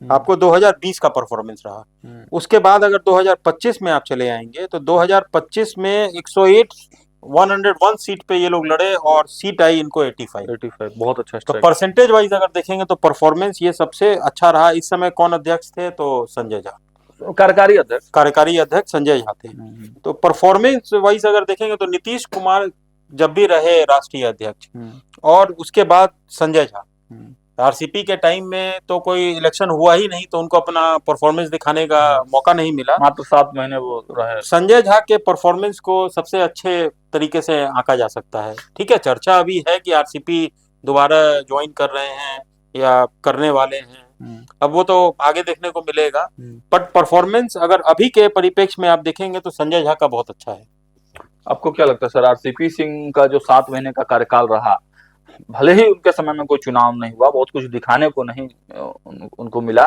C: आपको 2020 का परफॉर्मेंस रहा। उसके बाद अगर 2025 में आप चले आएंगे तो 2025 में 101 सीट पे ये लोग लड़े और सीट आई इनको 85।
A: बहुत अच्छा।
C: तो परसेंटेज वाइज अगर देखेंगे तो परफॉर्मेंस ये सबसे अच्छा रहा। इस समय कौन अध्यक्ष थे तो संजय झा। कार्यकारी अध्यक्ष संजय झा थे। तो परफॉर्मेंस वाइज अगर देखेंगे तो नीतीश कुमार जब भी रहे राष्ट्रीय अध्यक्ष और उसके बाद संजय झा, आरसीपी के टाइम में तो कोई इलेक्शन हुआ ही नहीं, तो उनको अपना परफॉर्मेंस दिखाने का मौका नहीं मिला।
A: मात्र 7 महीने वो रहे।
C: संजय झा के परफॉर्मेंस को सबसे अच्छे तरीके से आंका जा सकता है। ठीक है, चर्चा अभी है कि आरसीपी दोबारा ज्वाइन कर रहे हैं या करने वाले हैं, अब वो तो आगे देखने को मिलेगा। बट परफॉर्मेंस अगर अभी के परिप्रेक्ष्य में आप देखेंगे तो संजय झा का बहुत अच्छा है।
A: आपको क्या लगता है सर, आरसीपी सिंह का जो 7 महीने का कार्यकाल रहा, भले ही उनके समय में कोई चुनाव नहीं हुआ, बहुत कुछ दिखाने को नहीं उनको मिला,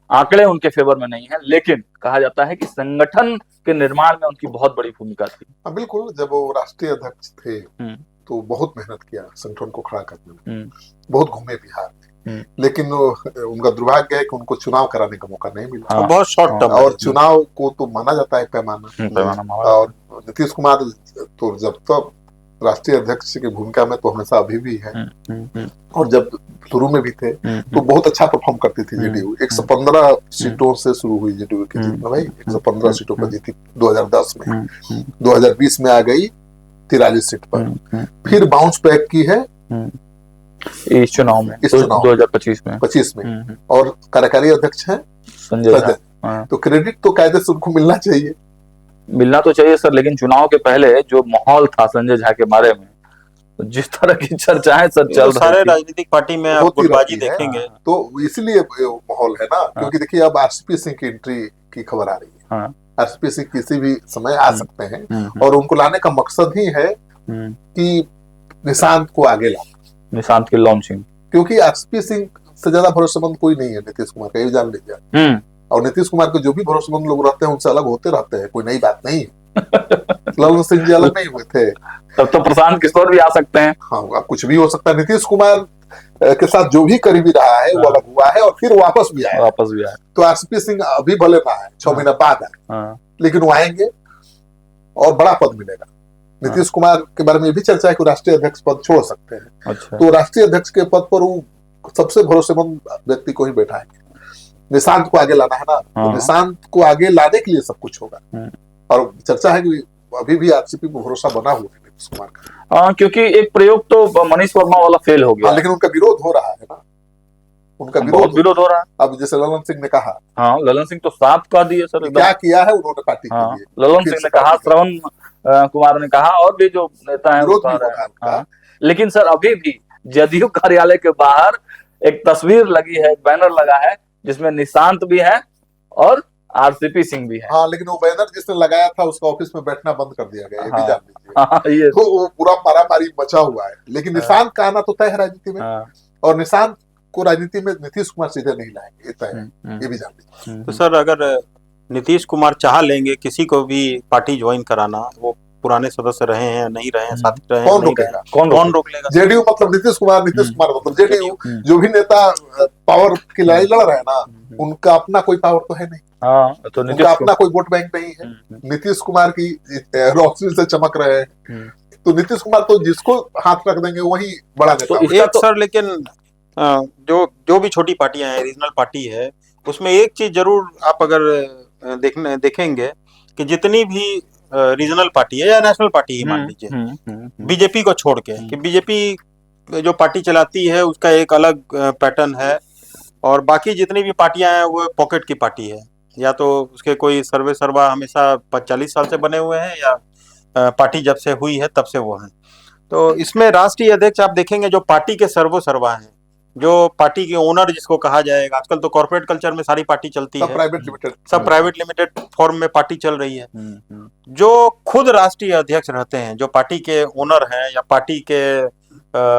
A: आंकड़े उनके फेवर में नहीं है, लेकिन कहा जाता है कि संगठन के निर्माण में उनकी बहुत बड़ी भूमिका थी।
B: बिल्कुल, जब वो राष्ट्रीय अध्यक्ष थे तो बहुत मेहनत किया संगठन को खड़ा करने में, बहुत घूमे बिहार में, लेकिन उनका दुर्भाग्य है कि उनको चुनाव कराने का मौका नहीं मिला।
C: बहुत शॉर्ट टर्म,
B: और चुनाव को तो माना जाता है पैमाना। और नीतीश कुमार तो जब तक राष्ट्रीय अध्यक्ष की भूमिका में तो हमेशा अभी भी है, और जब शुरू में भी थे तो बहुत अच्छा परफॉर्म करती थी जेडीयू। 115 सीटों से शुरू हुई जेडीयू की जीत, भाई 115 सीटों पर जीती 2010 में, 2020 में आ गई 43 सीट पर, फिर बाउंस बैक की है
A: इस चुनाव में 2025 में, और कार्यकारी अध्यक्ष हैं संजय।
B: तो क्रेडिट तो कायदे से उनको मिलना चाहिए
A: सर, लेकिन चुनाव के पहले जो माहौल था संजय झा के बारे में, जिस तरह की चर्चाएं सर चल रही थी,
C: सारे राजनीतिक पार्टी में आप गुटबाजी देखेंगे,
B: तो इसलिए माहौल है ना। क्योंकि देखिए अब आरसीपी सिंह की एंट्री की खबर आ रही है। आरसीपी सिंह किसी भी समय आ सकते हैं, और उनको लाने का मकसद ही है कि निशांत को आगे लाना, निशांत की लॉन्चिंग। क्योंकि आरसीपी सिंह से ज्यादा भरोसेमंद कोई नहीं है नीतीश कुमार का, ये जान लीजिए। और नीतीश कुमार के जो भी भरोसेमंद लोग रहते हैं उनसे अलग होते रहते हैं, कोई नई बात नहीं है। ललन सिंह जी अलग नहीं हुए थे,
A: तब तो प्रशांत किशोर भी आ सकते हैं।
B: हाँ, कुछ भी हो सकता है। नीतीश कुमार के साथ जो भी करीबी रहा है वो अलग हुआ है, और फिर वापस भी आया। तो आरसीपी सिंह अभी भले ना आए, 6 महीना बाद आए, लेकिन वो आएंगे और बड़ा पद मिलेगा। नीतीश कुमार के बारे में भी चर्चा है कि राष्ट्रीय अध्यक्ष पद छोड़ सकते हैं।
A: अच्छा।
B: तो राष्ट्रीय अध्यक्ष के पद पर वो सबसे भरोसेमंद व्यक्ति को ही बैठाएंगे। निशांत को आगे लाना है ना, तो निशांत को आगे लाने के लिए सब कुछ होगा। और चर्चा है कि अभी भी आरसीपी पर भरोसा बना हुआ है नीतीश कुमार का।
A: क्योंकि एक प्रयोग तो मनीष वर्मा वाला फेल हो गया,
B: लेकिन उनका विरोध हो रहा है ना, उनका
A: विरोध हो रहा है।
B: अब जैसे ललन सिंह ने कहा,
A: ललन सिंह तो साफ कह दिए सर,
B: क्या किया है उन्होंने पार्टी के लिए।
A: ललन सिंह ने कहा, श्रवण कुमार ने कहा, और भी जो नेता है। लेकिन सर अभी भी जदयू कार्यालय के बाहर एक तस्वीर लगी है, बैनर लगा है, जिसमें निशांत भी है और आरसीपी सिंह भी है।
B: हाँ, लेकिन वो बैनर जिसने लगाया था उसका ऑफिस में बैठना बंद कर दिया गया, ये भी जान लीजिए। तो वो पूरा मारामारी मचा हुआ है। लेकिन निशांत का आना तो तय है राजनीति में, और निशांत को राजनीति में नीतीश कुमार सीधे नहीं लाएंगे, ये तय है, ये भी जान लीजिए।
C: तो सर अगर नीतीश कुमार चाह लेंगे किसी को भी पार्टी ज्वाइन कराना, वो पुराने सदस्य रहे हैं नहीं रहे हैं, साथी रहे हैं, कौन रोक लेगा?
B: जेडीयू मतलब नीतीश कुमार मतलब जेडीयू। जो भी नेता पावर की लड़ाई लड़ रहे हैं ना, उनका अपना कोई पावर तो है नहीं, तो उनका अपना कोई वोट बैंक नहीं है। नीतीश कुमार की रोशनी से चमक रहे हैं, तो नीतीश कुमार तो जिसको हाथ रख देंगे वही बड़ा नेता।
C: सर लेकिन जो भी छोटी पार्टियां हैं, रीजनल पार्टी है, उसमें एक चीज जरूर आप अगर देखेंगे कि जितनी भी रीजनल पार्टी है या नेशनल पार्टी ही मान लीजिए, बीजेपी को छोड़ के, कि बीजेपी जो पार्टी चलाती है उसका एक अलग पैटर्न है, और बाकी जितनी भी पार्टियां हैं वो पॉकेट की पार्टी है। या तो उसके कोई सर्वे सर्वा हमेशा 40 साल से बने हुए हैं, या पार्टी जब से हुई है तब से वो है। तो इसमें राष्ट्रीय अध्यक्ष आप देखेंगे जो पार्टी के सर्वो सर्वा हैं, जो पार्टी के ओनर जिसको कहा जाएगा, आजकल तो कॉर्पोरेट कल्चर में सारी पार्टी चलती है, सब प्राइवेट लिमिटेड फॉर्म में पार्टी चल रही है। जो खुद राष्ट्रीय अध्यक्ष रहते हैं, जो पार्टी के ओनर हैं या पार्टी के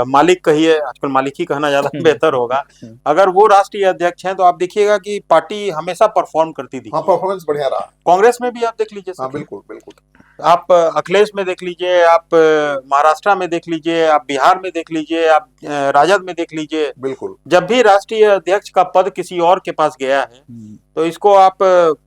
C: मालिक कहिए, आजकल मालिक ही कहना ज्यादा बेहतर होगा, अगर वो राष्ट्रीय अध्यक्ष हैं तो आप देखिएगा कि पार्टी हमेशा परफॉर्म करती थी।
B: परफॉर्मेंस बढ़िया रहा।
C: कांग्रेस में भी आप देख लीजिए,
B: बिल्कुल बिल्कुल,
C: आप अखिलेश में देख लीजिए, आप महाराष्ट्र में देख लीजिए, आप बिहार में देख लीजिए, आप राजद में देख लीजिए।
B: बिल्कुल,
C: जब भी राष्ट्रीय अध्यक्ष का पद किसी और के पास गया है तो इसको आप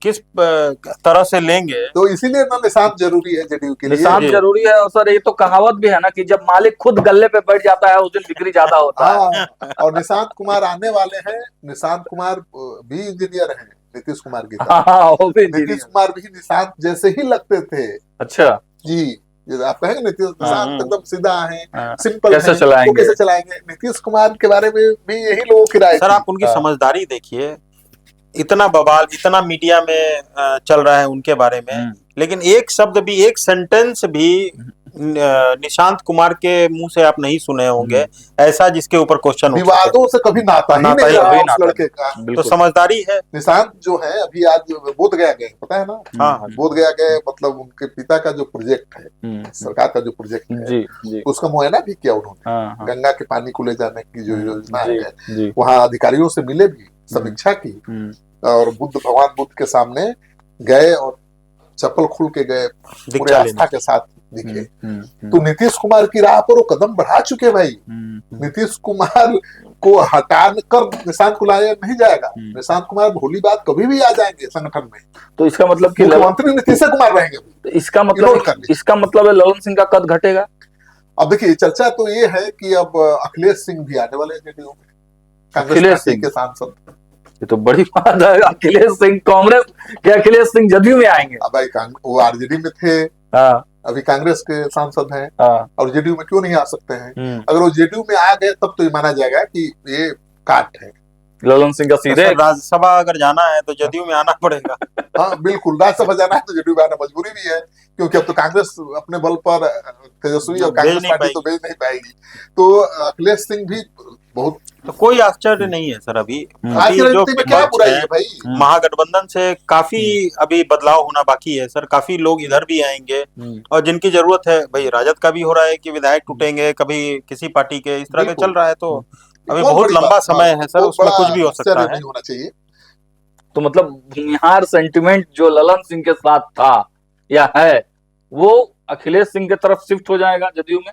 C: किस तरह से लेंगे।
B: तो इसीलिए ना निशांत जरूरी है जेडीयू के लिए,
A: निशांत जरूरी है। और सर ये तो कहावत भी है ना कि जब मालिक खुद गल्ले पे बैठ जाता है उस दिन बिक्री ज्यादा होता है।
B: और निशांत कुमार आने वाले हैं। निशांत कुमार भी इंजीनियर हैं, नीतीश कुमार की तरह।
A: हाँ, वो भी
B: नीतीश कुमार भी निशांत जैसे ही लगते थे।
A: अच्छा
B: जी, जैसे आप कहेंगे निशांत एकदम सीधा है, सिंपल
A: कैसे
B: है, वो
A: चलाएंगे?
B: कैसे चलाएंगे? नीतीश कुमार के बारे में भी यही लोगों की राय
C: सर
B: थी।
C: आप उनकी समझदारी देखिए, इतना बवाल इतना मीडिया में चल रहा है उनके बारे में, लेकिन एक शब्द भी, एक सेंटेंस भी निशांत कुमार के मुंह से आप नहीं सुने होंगे ऐसा जिसके ऊपर क्वेश्चन उठ सके।
B: विवादों से कभी नाता ही नहीं रहा उस लड़के का।
C: तो समझदारी है।
B: निशांत जो है अभी आज बोध गया गए, पता है ना?
C: हाँ,
B: बोध गया गए, मतलब उनके पिता का जो प्रोजेक्ट है, सरकार का जो प्रोजेक्ट है, उसका मुआयना भी किया उन्होंने। गंगा के पानी को ले जाने की जो योजना है, वहाँ अधिकारियों से मिले भी, समीक्षा की, और भगवान बुद्ध के सामने गए और चप्पल खुल के गए, पूरे आस्था के साथ दिखे। तो नीतीश कुमार की राह पर वो कदम बढ़ा चुके भाई। नीतीश कुमार को हटा कर निशांत को लाया नहीं जाएगा। निशांत कुमार भोली बात कभी भी आ जाएंगे संगठन में।
A: तो इसका मतलब कि
B: मुख्यमंत्री नीतीश कुमार रहेंगे।
A: तो इसका मतलब है ललन सिंह का कद घटेगा।
B: अब देखिए, चर्चा तो ये है कि अब अखिलेश सिंह भी आने वाले जेडीयू में, कांग्रेस पार्टी के सांसद।
A: ये तो बड़ी बात है, अखिलेश सिंह कांग्रेस के, अखिलेश सिंह जदयू में आएंगे।
B: अब भाई वो आरजेडी में थे, अभी कांग्रेस के सांसद हैं, और जेडीयू में क्यों नहीं आ सकते हैं? अगर वो जेडीयू में आ गए तब तो ये माना जाएगा कि ये काट है।
A: ललन सिंह का सीधे
C: राज्यसभा अगर जाना है तो जदयू में आना पड़ेगा।
B: हाँ बिल्कुल, राज्यसभा जाना है तो जदयू में आना मजबूरी भी है, क्योंकि अब तो कांग्रेस अपने बल पर तेजस्वी और कांग्रेस पार्टी तो भेज नहीं पाएगी। तो अखिलेश सिंह भी बहुत,
C: तो कोई आश्चर्य नहीं है सर। अभी
B: जो क्या बुराई है भाई,
C: महागठबंधन से काफी अभी बदलाव होना बाकी है सर। काफी लोग इधर भी आएंगे और जिनकी जरूरत है भाई। राजद का भी हो रहा है कि विधायक टूटेंगे कभी किसी पार्टी के, इस तरह का चल रहा है। तो अभी बहुत लंबा समय है सर, उसमें कुछ भी हो सकता है।
B: होना चाहिए।
A: तो मतलब बिहार सेंटिमेंट जो ललन सिंह के साथ था या है, वो अखिलेश सिंह की तरफ शिफ्ट हो जाएगा जदयू में।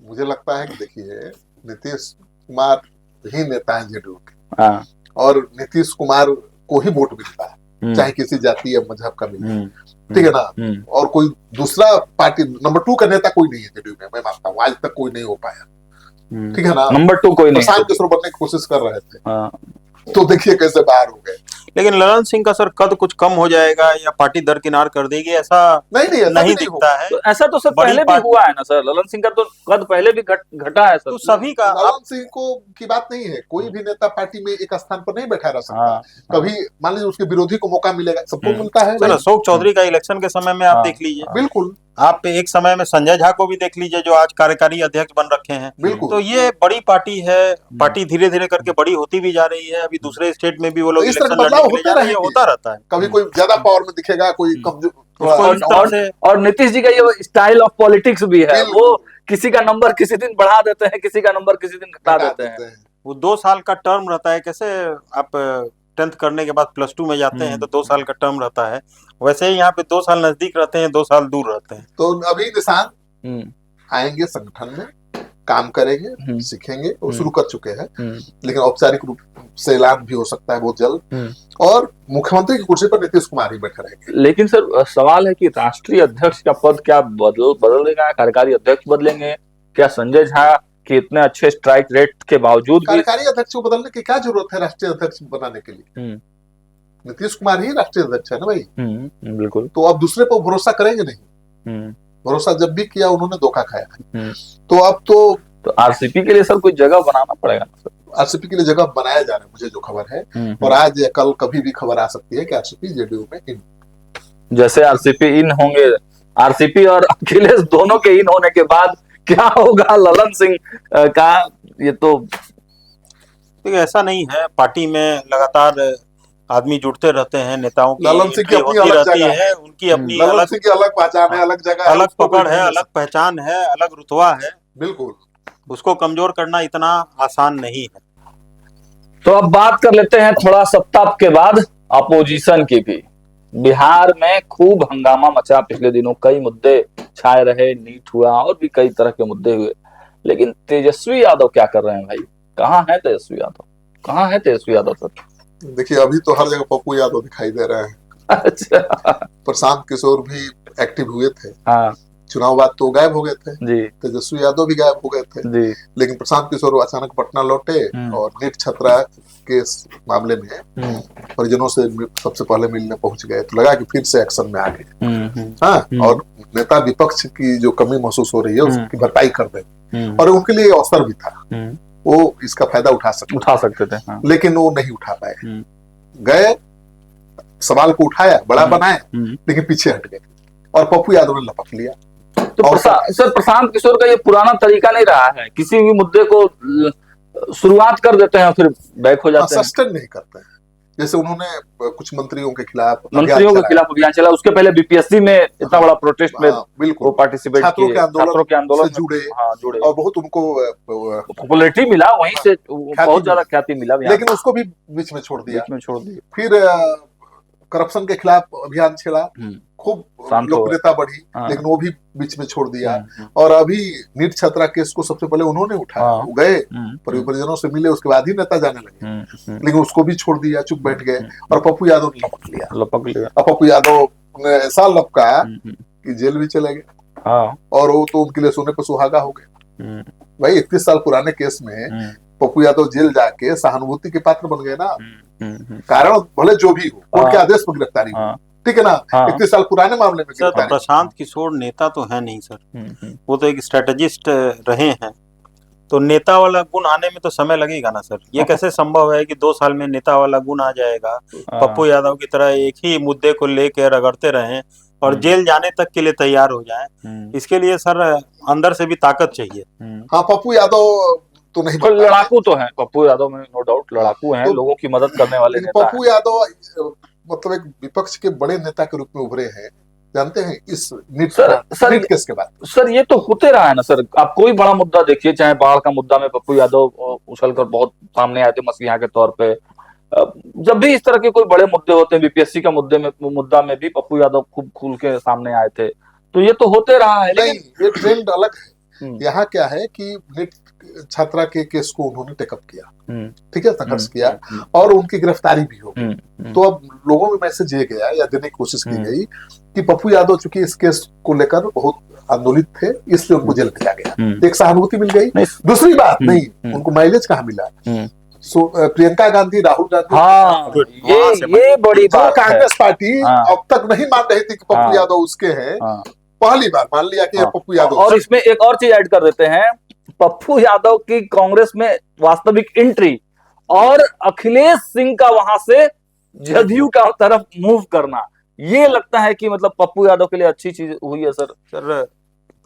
B: मुझे लगता है कि देखिए, नीतीश कुमार ही नेता है जदयू के, और नीतीश कुमार को ही वोट मिलता है, चाहे किसी जाति या मजहब का मिले, ठीक है ना? और कोई दूसरा पार्टी नंबर 2 का नेता कोई नहीं है जदयू में, मैं मानता हूँ। आज तक कोई नहीं हो पाया, ठीक है ना?
A: नंबर 2 कोई नहीं।
B: प्रशांत किशोर बनने की कोशिश कर रहे थे, तो देखिए कैसे बाहर हो गए।
C: लेकिन ललन सिंह का सर कद कुछ कम हो जाएगा या पार्टी दरकिनार कर देगी, ऐसा नहीं दिखता है।
A: तो ऐसा तो सर पहले भी हुआ है ना सर। ललन सिंह का तो कद पहले भी घटा है सर।
C: तो सभी का
B: ललन सिंह को की बात नहीं है, कोई भी नेता पार्टी में एक स्थान पर नहीं बैठा रह सकता। कभी मान लीजिए उसके विरोधी को मौका मिलेगा, सबको मिलता है।
C: अशोक चौधरी का इलेक्शन के समय में आप देख लीजिए,
B: बिल्कुल।
C: आप एक समय में संजय झा को भी देख लीजिए, जो आज कार्यकारी अध्यक्ष बन रखे हैं।
B: बिल्कुल।
C: तो ये बड़ी पार्टी है, पार्टी धीरे धीरे करके बड़ी होती भी जा रही है। अभी दूसरे स्टेट में भी वो लोग इलेक्शन लड़ने के लिए जा रहे हैं, होता रहता है।
B: कभी कोई ज्यादा पावर में दिखेगा, कोई कमजोर।
A: और नीतीश जी का ये स्टाइल ऑफ पॉलिटिक्स भी है, वो किसी का नंबर किसी दिन बढ़ा देते हैं, किसी का नंबर किसी दिन घटा देते हैं।
C: वो 2 साल का टर्म रहता है। कैसे आप 10th करने के बाद +2 में जाते हैं तो 2 साल का टर्म रहता है, वैसे ही यहाँ पे 2 साल नजदीक रहते हैं, 2 साल दूर रहते हैं।
B: तो अभी निशांत आएंगे संगठन में, काम करेंगे, सीखेंगे, वो शुरू कर चुके हैं, लेकिन औपचारिक रूप से ऐलान भी हो सकता है बहुत जल्द। और मुख्यमंत्री की कुर्सी पर नीतीश कुमार ही बैठे रहेंगे।
A: लेकिन सर सवाल है कि राष्ट्रीय अध्यक्ष का पद क्या बदलेगा? कार्यकारी अध्यक्ष बदलेंगे क्या? संजय झा कि इतने अच्छे स्ट्राइक रेट के बावजूद
B: कार्यकारी अध्यक्ष को बदलने की क्या जरूरत है राष्ट्रीय अध्यक्ष बनाने के लिए? नीतीश कुमार ही राष्ट्रीय अध्यक्ष है ना भाई।
A: बिल्कुल।
B: तो अब दूसरे पर भरोसा करेंगे नहीं। भरोसा जब भी किया उन्होंने धोखा खाया। तो अब तो
A: आरसीपी के लिए सर कोई जगह बनाना पड़ेगा ना सर।
B: आरसीपी के लिए जगह बनाया जा रहा है, मुझे जो खबर है, और आज या कल कभी भी खबर आ सकती है कि आरसीपी जेडीयू में इन।
A: जैसे आरसीपी इन होंगे, आरसीपी और अखिलेश दोनों के इन होने के बाद क्या होगा ललन सिंह का? ये तो
C: ऐसा नहीं है, पार्टी में लगातार आदमी जुड़ते रहते हैं, नेताओं की
B: ललन सिंह की अपनी अलग जगह है,
C: उनकी अपनी
B: ललन सिंह की अलग पहचान है, अलग जगह,
C: अलग पकड़ है, अलग पहचान है, अलग रुतबा है।
B: बिल्कुल,
C: उसको कमजोर करना इतना आसान नहीं है।
A: तो अब बात कर लेते हैं थोड़ा सत्ता के बाद अपोजिशन की भी। बिहार में खूब हंगामा मचा पिछले दिनों, कई मुद्दे छाए रहे, नीट हुआ और भी कई तरह के मुद्दे हुए। लेकिन तेजस्वी यादव क्या कर रहे हैं भाई? कहाँ है तेजस्वी यादव? कहाँ है तेजस्वी यादव सर?
B: देखिए, अभी तो हर जगह पप्पू यादव दिखाई दे रहे हैं।
A: अच्छा।
B: प्रशांत किशोर भी एक्टिव हुए थे। चुनाव बाद तो गायब हो गए थे
A: जी,
B: तेजस्वी यादव भी गायब हो गए थे
A: जी,
B: लेकिन प्रशांत किशोर अचानक पटना लौटे और नीट छात्रा के इस मामले में परिजनों से सबसे पहले मिलने पहुंच गए तो लगा कि फिर से एक्शन में आ गए। हाँ, और नेता विपक्ष की जो कमी महसूस हो रही है उसकी भरपाई कर दे और उनके लिए अवसर भी था, वो इसका फायदा उठा सकते
A: थे। हाँ।
B: लेकिन वो नहीं उठा पाए, गए सवाल को उठाया, बड़ा बनाया, लेकिन पीछे हट गए और पप्पू यादव ने लपक लिया।
A: तो सर प्रशांत किशोर का ये पुराना तरीका नहीं रहा है, किसी भी मुद्दे को शुरुआत कर देते हैं फिर बैक हो जाते हैं,
B: सस्टेन नहीं करते हैं। जैसे उन्होंने कुछ मंत्रियों के खिलाफ
A: अभियान चला, उसके पहले बीपीएससी में इतना बड़ा प्रोटेस्ट में
B: बिल्कुल
A: वो पार्टिसिपेट किए, छात्रों के आंदोलन
B: से जुड़े और बहुत उनको
A: पॉपुलैरिटी मिला, वहीं से बहुत ज्यादा ख्याति मिला,
B: लेकिन उसको भी बीच में छोड़ दिया। फिर करप्शन के खिलाफ अभियान छेड़ा, खूब लोकप्रियता बढ़ी, लेकिन वो भी बीच में छोड़ दिया। और अभी नीट छात्रा केस को सबसे पहले उन्होंने उठाया, वो गए परिजनों से मिले, उसके बाद ही नेता जाने लगे, लेकिन उसको भी छोड़ दिया, चुप बैठ गए और पप्पू यादव ने लपक लिया। और पप्पू यादव ने ऐसा लपका कि जेल भी चले गए और वो तो उनके लिए सोने पर सुहागा हो गए। भाई 31 साल पुराने केस में पप्पू यादव जेल जाके सहानुभूति के पात्र बन गए ना, कारण भले जो भी हो, कोर्ट के आदेश पर गिरफ्तारी हो, ठीक है ना, 31 साल पुराने मामले में गिरफ्तारी।
C: प्रशांत किशोर नेता तो है नहीं सर, वो तो एक स्ट्रेटेजिस्ट रहे हैं, तो नेता वाला गुण आने में तो समय लगेगा ना सर। ये कैसे संभव है कि 2 साल में नेता वाला गुण आ जाएगा? पप्पू यादव की तरह एक ही मुद्दे को लेकर रगड़ते रहें और जेल जाने तक के लिए तैयार हो जाएं, इसके लिए सर अंदर से भी ताकत चाहिए।
B: हाँ, पप्पू यादव तो नहीं,
A: लड़ाकू तो है पप्पू यादव में, नो डाउट लड़ाकू हैं, लोगों की मदद करने वाले नेता।
B: पप्पू यादव मतलब एक विपक्ष के बड़े नेता के रूप में उभरे हैं, जानते हैं, इस नीट केस के बाद।
A: सर ये तो होते रहा है ना सर, आप कोई बड़ा मुद्दा देखिए, चाहे बाढ़ का मुद्दा में पप्पू यादव उछलकर बहुत सामने आए थे मसीहा के तौर पे, जब भी इस तरह के कोई बड़े मुद्दे होते हैं, बीपीएससी का मुद्दा में भी पप्पू यादव खूब खुल के सामने आए थे, तो ये तो होते रहा है।
B: नहीं, ये ट्रेंड अलग है। यहाँ क्या है कि नीट छात्रा के केस को उन्होंने टेकअप किया, ठीक है, संघर्ष किया और उनकी गिरफ्तारी भी हो गई। तो अब लोगों में मैसेज ये गया या देने की कोशिश की गई कि पप्पू यादव चूंकि इस केस को लेकर बहुत आंदोलित थे, इसलिए उनको जेल भेजा गया, एक सहानुभूति मिल गई। दूसरी बात, नहीं उनको माइलेज कहाँ मिला? प्रियंका गांधी, राहुल गांधी,
A: ये बड़ी बात,
B: कांग्रेस पार्टी अब तक नहीं मान रही थी कि पप्पू यादव उसके हैं, पहली बार मान लिया कि पप्पू यादव।
A: और इसमें एक और चीज ऐड कर देते हैं, पप्पू यादव की कांग्रेस में वास्तविक एंट्री और अखिलेश सिंह का वहां से जदयू का तरफ मूव करना, ये लगता है कि मतलब पप्पू यादव के लिए अच्छी चीज हुई है सर।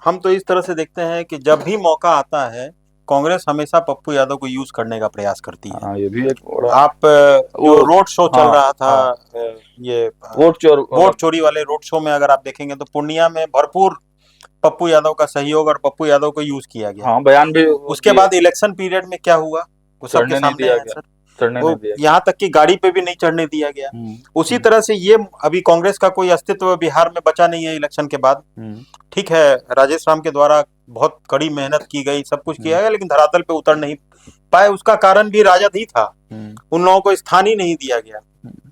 C: हम तो इस तरह से देखते हैं कि जब भी मौका आता है कांग्रेस हमेशा पप्पू यादव को यूज करने का प्रयास करती है।
A: ये भी एक
C: आप जो रोड शो चल रहा था, ये वोट चोरी वाले रोड शो में अगर आप देखेंगे तो पूर्णिया में भरपूर पप्पू यादव का सहयोग और पप्पू यादव को यूज किया गया।
A: बयान भी
C: उसके बाद इलेक्शन पीरियड में क्या हुआ वो सबके सामने है सर। यहाँ तक कि गाड़ी पे भी नहीं चढ़ने दिया गया। उसी तरह से ये अभी कांग्रेस का कोई अस्तित्व बिहार में बचा नहीं है इलेक्शन के बाद। ठीक है, राजेश राम के द्वारा बहुत कड़ी मेहनत की गई, सब कुछ किया गया, लेकिन धरातल पे उतर नहीं पाए। उसका कारण भी राजद ही था, उन लोगों को स्थान ही नहीं दिया गया।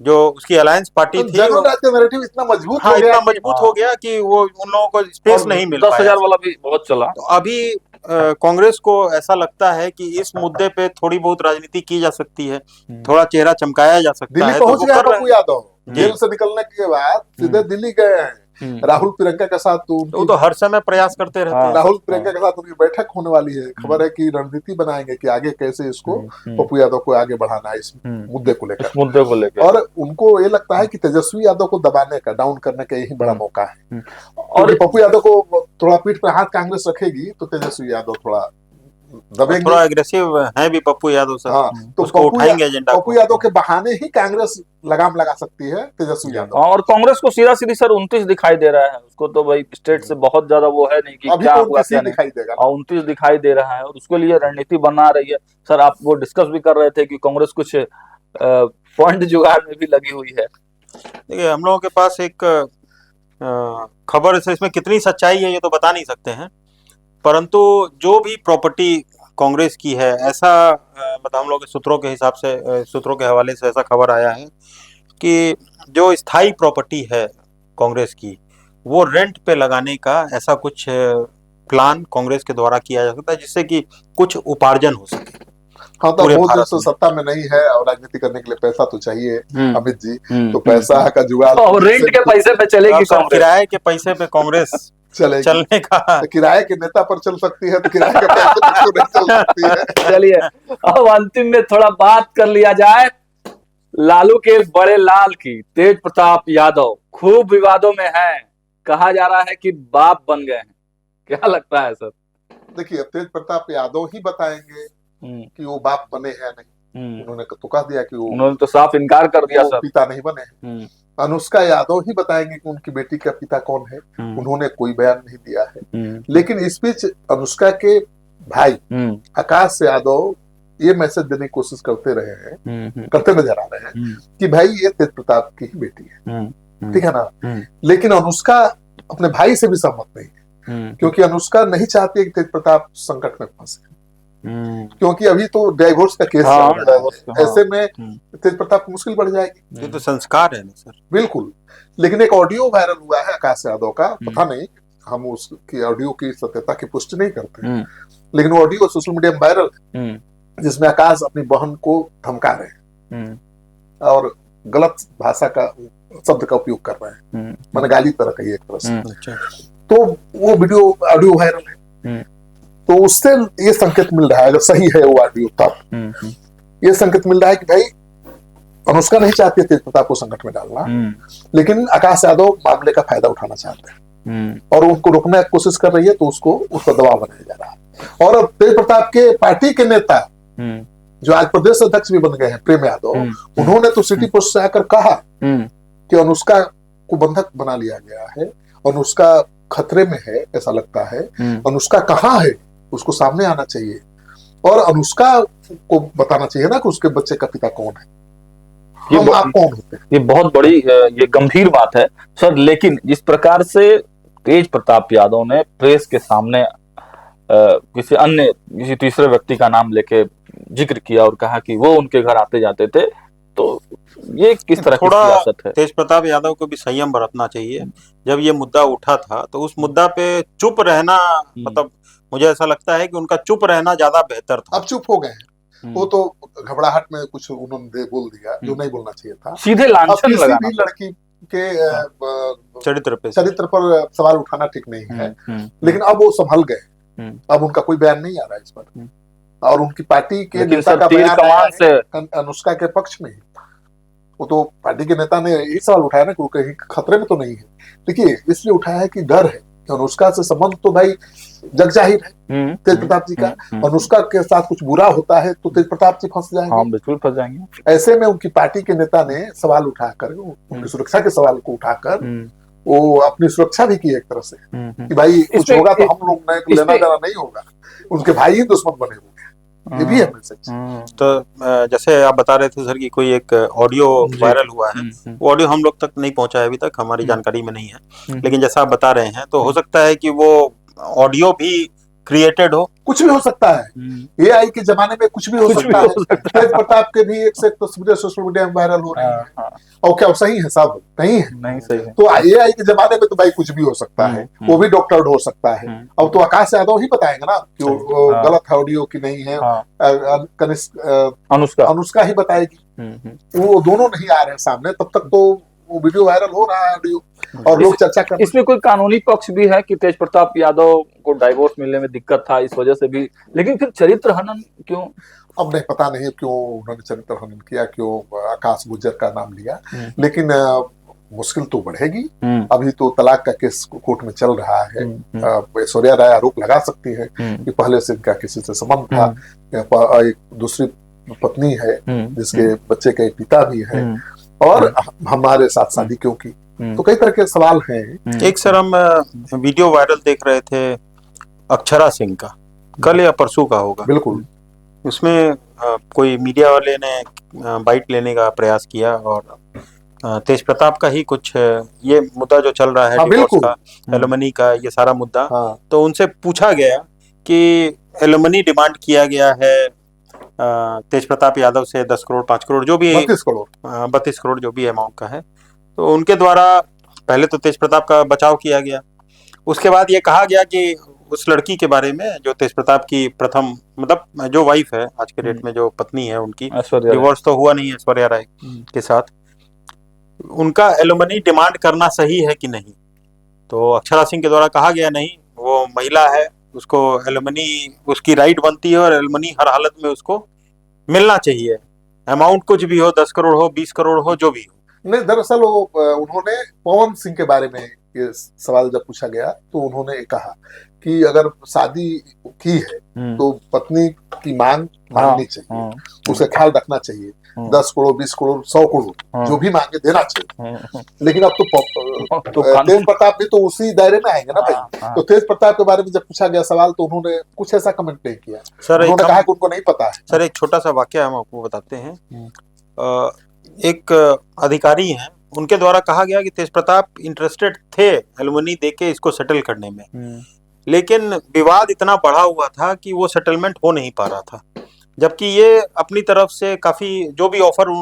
C: जो उसकी अलायंस पार्टी थी,
B: इतना मजबूत
C: हो गया कि वो उन लोगों को स्पेस नहीं मिल पाया।
A: 10,000 वाला भी बहुत चला।
C: तो अभी कांग्रेस को ऐसा लगता है कि इस मुद्दे पे थोड़ी बहुत राजनीति की जा सकती है, थोड़ा चेहरा चमकाया जा सकता है।
B: पहुंच गया पप्पू यादव, जेल से निकलने के बाद सीधे दिल्ली गए हैं। राहुल प्रियंका के साथ
C: तो हर समय प्रयास करते रहते हैं।
B: राहुल प्रियंका के साथ उनकी बैठक होने वाली है। खबर है कि रणनीति बनाएंगे कि आगे कैसे इसको पप्पू यादव को आगे बढ़ाना है इस मुद्दे को लेकर। और उनको ये लगता है कि तेजस्वी यादव को दबाने का, डाउन करने का यही बड़ा मौका है। और पप्पू यादव को थोड़ा पीठ पर हाथ कांग्रेस रखेगी तो तेजस्वी यादव थोड़ा दबेंगे।
C: थोड़ा एग्रेसिव है भी पप्पू यादव सर।
B: तो
C: उसको उठाएंगे एजेंडा।
B: पप्पू यादव के बहाने ही कांग्रेस लगाम लगा सकती है तेजस्वी यादव।
A: और कांग्रेस को सीधा सीधी सर 29 दिखाई दे रहा है। उसको तो भाई स्टेट से बहुत ज्यादा वो है नहीं कि क्या हुआ क्या
B: दिखाई देगा।
A: 29 दिखाई दे रहा है और उसके लिए रणनीति बना रही है। सर आप वो डिस्कस भी कर रहे थे कि कांग्रेस कुछ फंड जुगाड़ में भी लगी हुई है।
C: देखिए, हम लोगों के पास एक खबर है, इसमें कितनी सच्चाई है ये तो बता नहीं सकते हैं, परंतु जो भी प्रॉपर्टी कांग्रेस की है, ऐसा मतलब हम लोग के सूत्रों के हिसाब से, सूत्रों के हवाले से ऐसा खबर आया है कि जो स्थायी प्रॉपर्टी है कांग्रेस की वो रेंट पे लगाने का ऐसा कुछ प्लान कांग्रेस के द्वारा किया जा सकता है, जिससे कि कुछ उपार्जन हो सके।
B: हाँ, तो
C: पूरे
B: वो
C: भारत
B: जो
C: में।
B: सत्ता में नहीं है और राजनीति करने के लिए पैसा तो चाहिए अमित जी, तो
A: हम्म,
B: पैसा का जुगाड़
A: और रेंट के पैसे पे चलेगी
C: अब सर
A: कांग्रेस।
C: किराए के पैसे पे कांग्रेस
B: चलेगी।
C: चलने का
B: तो किराए के नेता पर चल सकती है, तो किराए के पैसे पर क्यों नहीं चल सकती है?
A: चलिए अब अंतिम में थोड़ा बात कर लिया जाए लालू के बड़े लाल की। तेज प्रताप यादव खूब विवादों में है, कहा जा रहा है कि बाप बन गए हैं, क्या लगता है सर?
B: देखिए, तेज प्रताप यादव ही बताएंगे कि वो बाप बने हैं नहीं। उन्होंने तो कह दिया कि वो,
A: उन्होंने तो साफ इनकार कर दिया सर,
B: पिता नहीं बने हैं। अनुष्का यादव ही बताएंगे कि उनकी बेटी का पिता कौन है। उन्होंने कोई बयान नहीं दिया है। लेकिन इस बीच अनुष्का के भाई आकाश यादव ये मैसेज देने की कोशिश करते रहे हैं, करते नजर आ रहे हैं कि भाई ये तेज प्रताप की ही बेटी है, ठीक है ना। लेकिन अनुष्का अपने भाई से भी सहमत नहीं है, क्योंकि अनुष्का नहीं चाहती है कि तेज प्रताप संकट में फंसे, क्योंकि अभी तो डाइवोर्स का केस चल रहा है। ऐसे में तेज प्रताप मुश्किल बढ़ जाएगी।
C: ये तो संस्कार है ना सर।
B: बिल्कुल। लेकिन एक ऑडियो वायरल हुआ है आकाश यादव का, पता नहीं, हम उसकी ऑडियो की सत्यता की पुष्टि नहीं करते, लेकिन वो ऑडियो सोशल मीडिया में वायरल है, जिसमें आकाश अपनी बहन को धमका रहे हैं और गलत भाषा का शब्द का उपयोग कर रहे हैं, मैंने गाली तरह कही एक तरह से। तो वो वीडियो ऑडियो वायरल है, तो उससे ये संकेत मिल रहा है, अगर सही है वो ऑडियो तब ये संकेत मिल रहा है कि भाई अनुष्का नहीं चाहती तेज प्रताप को संकट में डालना, लेकिन आकाश यादव मामले का फायदा उठाना चाहते हैं और उनको रोकने की कोशिश कर रही है, तो उसको उस पर दबाव बनाया जा रहा है। और तेज प्रताप के पार्टी के नेता जो आज प्रदेश अध्यक्ष भी बन गए हैं, प्रेम यादव, उन्होंने तो सिटी पोस्ट से आकर कहा कि अनुष्का को बंधक बना लिया गया है, अनुष्का खतरे में है, ऐसा लगता है। अनुष्का कहाँ है, उसको सामने आना चाहिए और अनुष्का को बताना चाहिए ना कि उसके बच्चे का पिता कौन है, आप कौन होते हैं।
A: ये बहुत बड़ी ये गंभीर बात है सर। लेकिन जिस प्रकार से तेज प्रताप यादव ने प्रेस के सामने किसी तीसरे व्यक्ति का नाम लेके जिक्र किया और कहा कि वो उनके घर आते जाते थे, तो ये किस तरह की सियासत है?
C: तेज प्रताप यादव को भी संयम बरतना चाहिए। जब ये मुद्दा उठा था तो उस मुद्दा पे चुप रहना, मतलब मुझे ऐसा लगता है कि उनका चुप रहना ज्यादा बेहतर था।
B: अब चुप हो गए हैं, वो तो घबराहट में कुछ उन्होंने बोल दिया जो नहीं बोलना चाहिए था।
A: सीधे लांछन लगाना,
B: किसी भी लड़की के
C: चरित्र
B: पर सवाल उठाना ठीक नहीं है। लेकिन अब वो संभल गए, अब उनका कोई बयान नहीं आ रहा है इस पर, और उनकी पार्टी के नेता का बयान से अनुष्का के पक्ष में। वो तो पार्टी के नेता ने यही सवाल उठाया ना कि वो कहीं खतरे में तो नहीं है। देखिए, इसलिए उठाया है कि डर है कि अनुष्का से संबंध तो भाई जग जाहिर है तेज प्रताप जी का। अनुष्का के साथ कुछ बुरा होता है तो तेज प्रताप जी फंस जाएंगे।
A: हाँ, बिल्कुल फंस जाएंगे।
B: ऐसे में उनकी पार्टी के नेता ने सवाल उठाकर, उनकी सुरक्षा के सवाल को उठाकर वो अपनी सुरक्षा भी की एक तरह से कि भाई कुछ होगा तो हम लोग ने लेना देना नहीं होगा, उनके भाई ही दुश्मन बने हुए हैं। ये भी है मैसेज।
C: तो जैसे आप बता रहे थे सर कि कोई एक ऑडियो वायरल हुआ है, वो ऑडियो हम लोग तक नहीं पहुंचा है, अभी तक हमारी जानकारी में नहीं है। लेकिन जैसा आप बता रहे हैं तो हो सकता है कि वो ऑडियो भी क्रिएटेड हो,
B: कुछ भी हो सकता है। एआई के जमाने में कुछ भी हो सकता है। तेज प्रताप के भी एक से एक तस्वीरें सोशल मीडिया में वायरल हो रही है, और क्या सही है साहब? नहीं है, नहीं सही है। तो एआई के जमाने में तो भाई कुछ भी हो सकता है, वो भी डॉक्टर्ड हो सकता है। अब तो आकाश यादव ही बताएंगे ना कि वो गलत ऑडियो की नहीं है, अनुष्का ही बताएगी। वो दोनों नहीं आ रहे हैं सामने, तब तक तो वो वीडियो वायरल हो रहा है ऑडियो, और लोग चर्चा कर।
A: इसमें कोई कानूनी पक्ष भी है कि तेज प्रताप यादव को डाइवोर्स मिलने में दिक्कत था, इस वजह से भी, लेकिन फिर चरित्र हनन क्यों?
B: अब नहीं, पता नहीं क्यों उन्होंने चरित्र हनन किया, क्यों आकाश गुर्जर का नाम लिया। लेकिन मुश्किल तो बढ़ेगी। अभी तो तलाक का केस कोर्ट में चल रहा है। ऐश्वर्या राय आरोप लगा सकती है कि पहले से इनका किसी से संबंध था, एक दूसरी पत्नी है जिसके बच्चे के पिता भी है, और हमारे साथ शादी क्यों की। तो कई तरह के सवाल हैं।
C: एक सर हम वीडियो वायरल देख रहे थे अक्षरा सिंह का, कल या परसों का होगा,
B: बिल्कुल। उसमें
C: कोई मीडिया वाले ने बाइट लेने का प्रयास किया और तेज प्रताप का ही कुछ ये मुद्दा जो चल रहा है, डिवोर्स का, एलिमनी का, ये सारा मुद्दा, तो उनसे पूछा गया कि एलिमनी डिमांड किया गया है तेज प्रताप यादव से 10 करोड़ 5 करोड़ जो भी
B: 32 करोड़
C: 32 करोड़ जो भी अमाउंट का है, तो उनके द्वारा पहले तो तेज प्रताप का बचाव किया गया, उसके बाद ये कहा गया कि उस लड़की के बारे में जो तेज प्रताप की प्रथम मतलब जो वाइफ है आज के डेट में, जो पत्नी है उनकी, डिवोर्स तो हुआ नहीं ऐश्वर्या राय के साथ, उनका एलुमनी डिमांड करना सही है कि नहीं। तो अक्षरा सिंह के द्वारा कहा गया नहीं, वो महिला है, उसको एलुमनी उसकी राइट बनती है और एलुमनी हर हालत में उसको मिलना चाहिए, अमाउंट कुछ भी हो, 10 करोड़ हो, 20 करोड़ हो, जो भी हो।
B: नहीं, दरअसल वो उन्होंने पवन सिंह के बारे में ये सवाल जब पूछा गया तो उन्होंने कहा कि अगर शादी की है तो पत्नी की मांग माननी चाहिए, उसका ख्याल रखना चाहिए, 10 करोड़ 20 करोड़ 100 करोड़ जो भी मांगे देना चाहिए। लेकिन अब तो तेज प्रताप भी तो उसी दायरे में आएंगे ना भाई। तो तेज प्रताप के बारे में जब पूछा गया सवाल तो उन्होंने कुछ ऐसा कमेंट नहीं किया, उन्होंने कहा कि उनको नहीं पता है।
C: सर एक छोटा सा वाकया हम आपको बताते हैं। एक अधिकारी हैं, उनके द्वारा कहा गया कि तेज प्रताप इंटरेस्टेड थे एलुमनी देके इसको सेटल करने में, लेकिन विवाद इतना बढ़ा हुआ था कि वो सेटलमेंट हो नहीं पा रहा था, जबकि ये अपनी तरफ से काफी जो भी ऑफर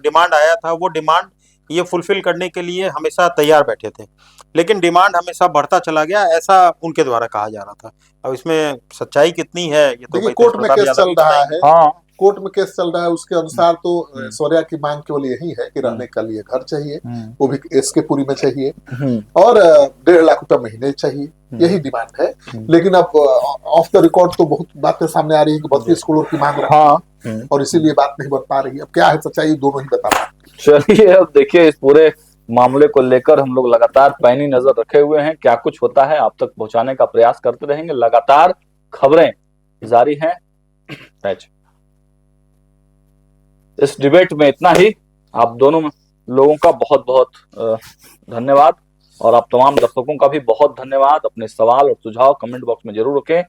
C: डिमांड आया था वो डिमांड ये फुलफिल करने के लिए हमेशा तैयार बैठे थे, लेकिन डिमांड हमेशा बढ़ता चला गया, ऐसा उनके द्वारा कहा जा रहा था। अब इसमें सच्चाई कितनी है ये तो
B: कोर्ट में केस चल रहा है। हाँ, कोर्ट में केस चल रहा है, उसके अनुसार तो ऐश्वर्या की मांग केवल यही है कि रहने के लिए घर चाहिए, वो भी एसके पुरी में चाहिए, और 1.5 लाख रुपए महीने चाहिए, यही डिमांड है। लेकिन अब ऑफ द रिकॉर्ड तो बहुत बातें सामने आ रही है कि 32 करोड़ की मांग रही है और इसीलिए बात नहीं बन पा रही है। अब क्या है सच्चाई दोनों ही बता रहे हैं।
A: चलिए अब देखिए इस पूरे मामले को लेकर हम लोग लगातार पैनी नजर रखे हुए हैं, क्या कुछ होता है आप तक पहुंचाने का प्रयास करते रहेंगे, लगातार खबरें जारी हैं। इस डिबेट में इतना ही। आप दोनों लोगों का बहुत बहुत धन्यवाद और आप तमाम दर्शकों का भी बहुत धन्यवाद। अपने सवाल और सुझाव कमेंट बॉक्स में जरूर रखें।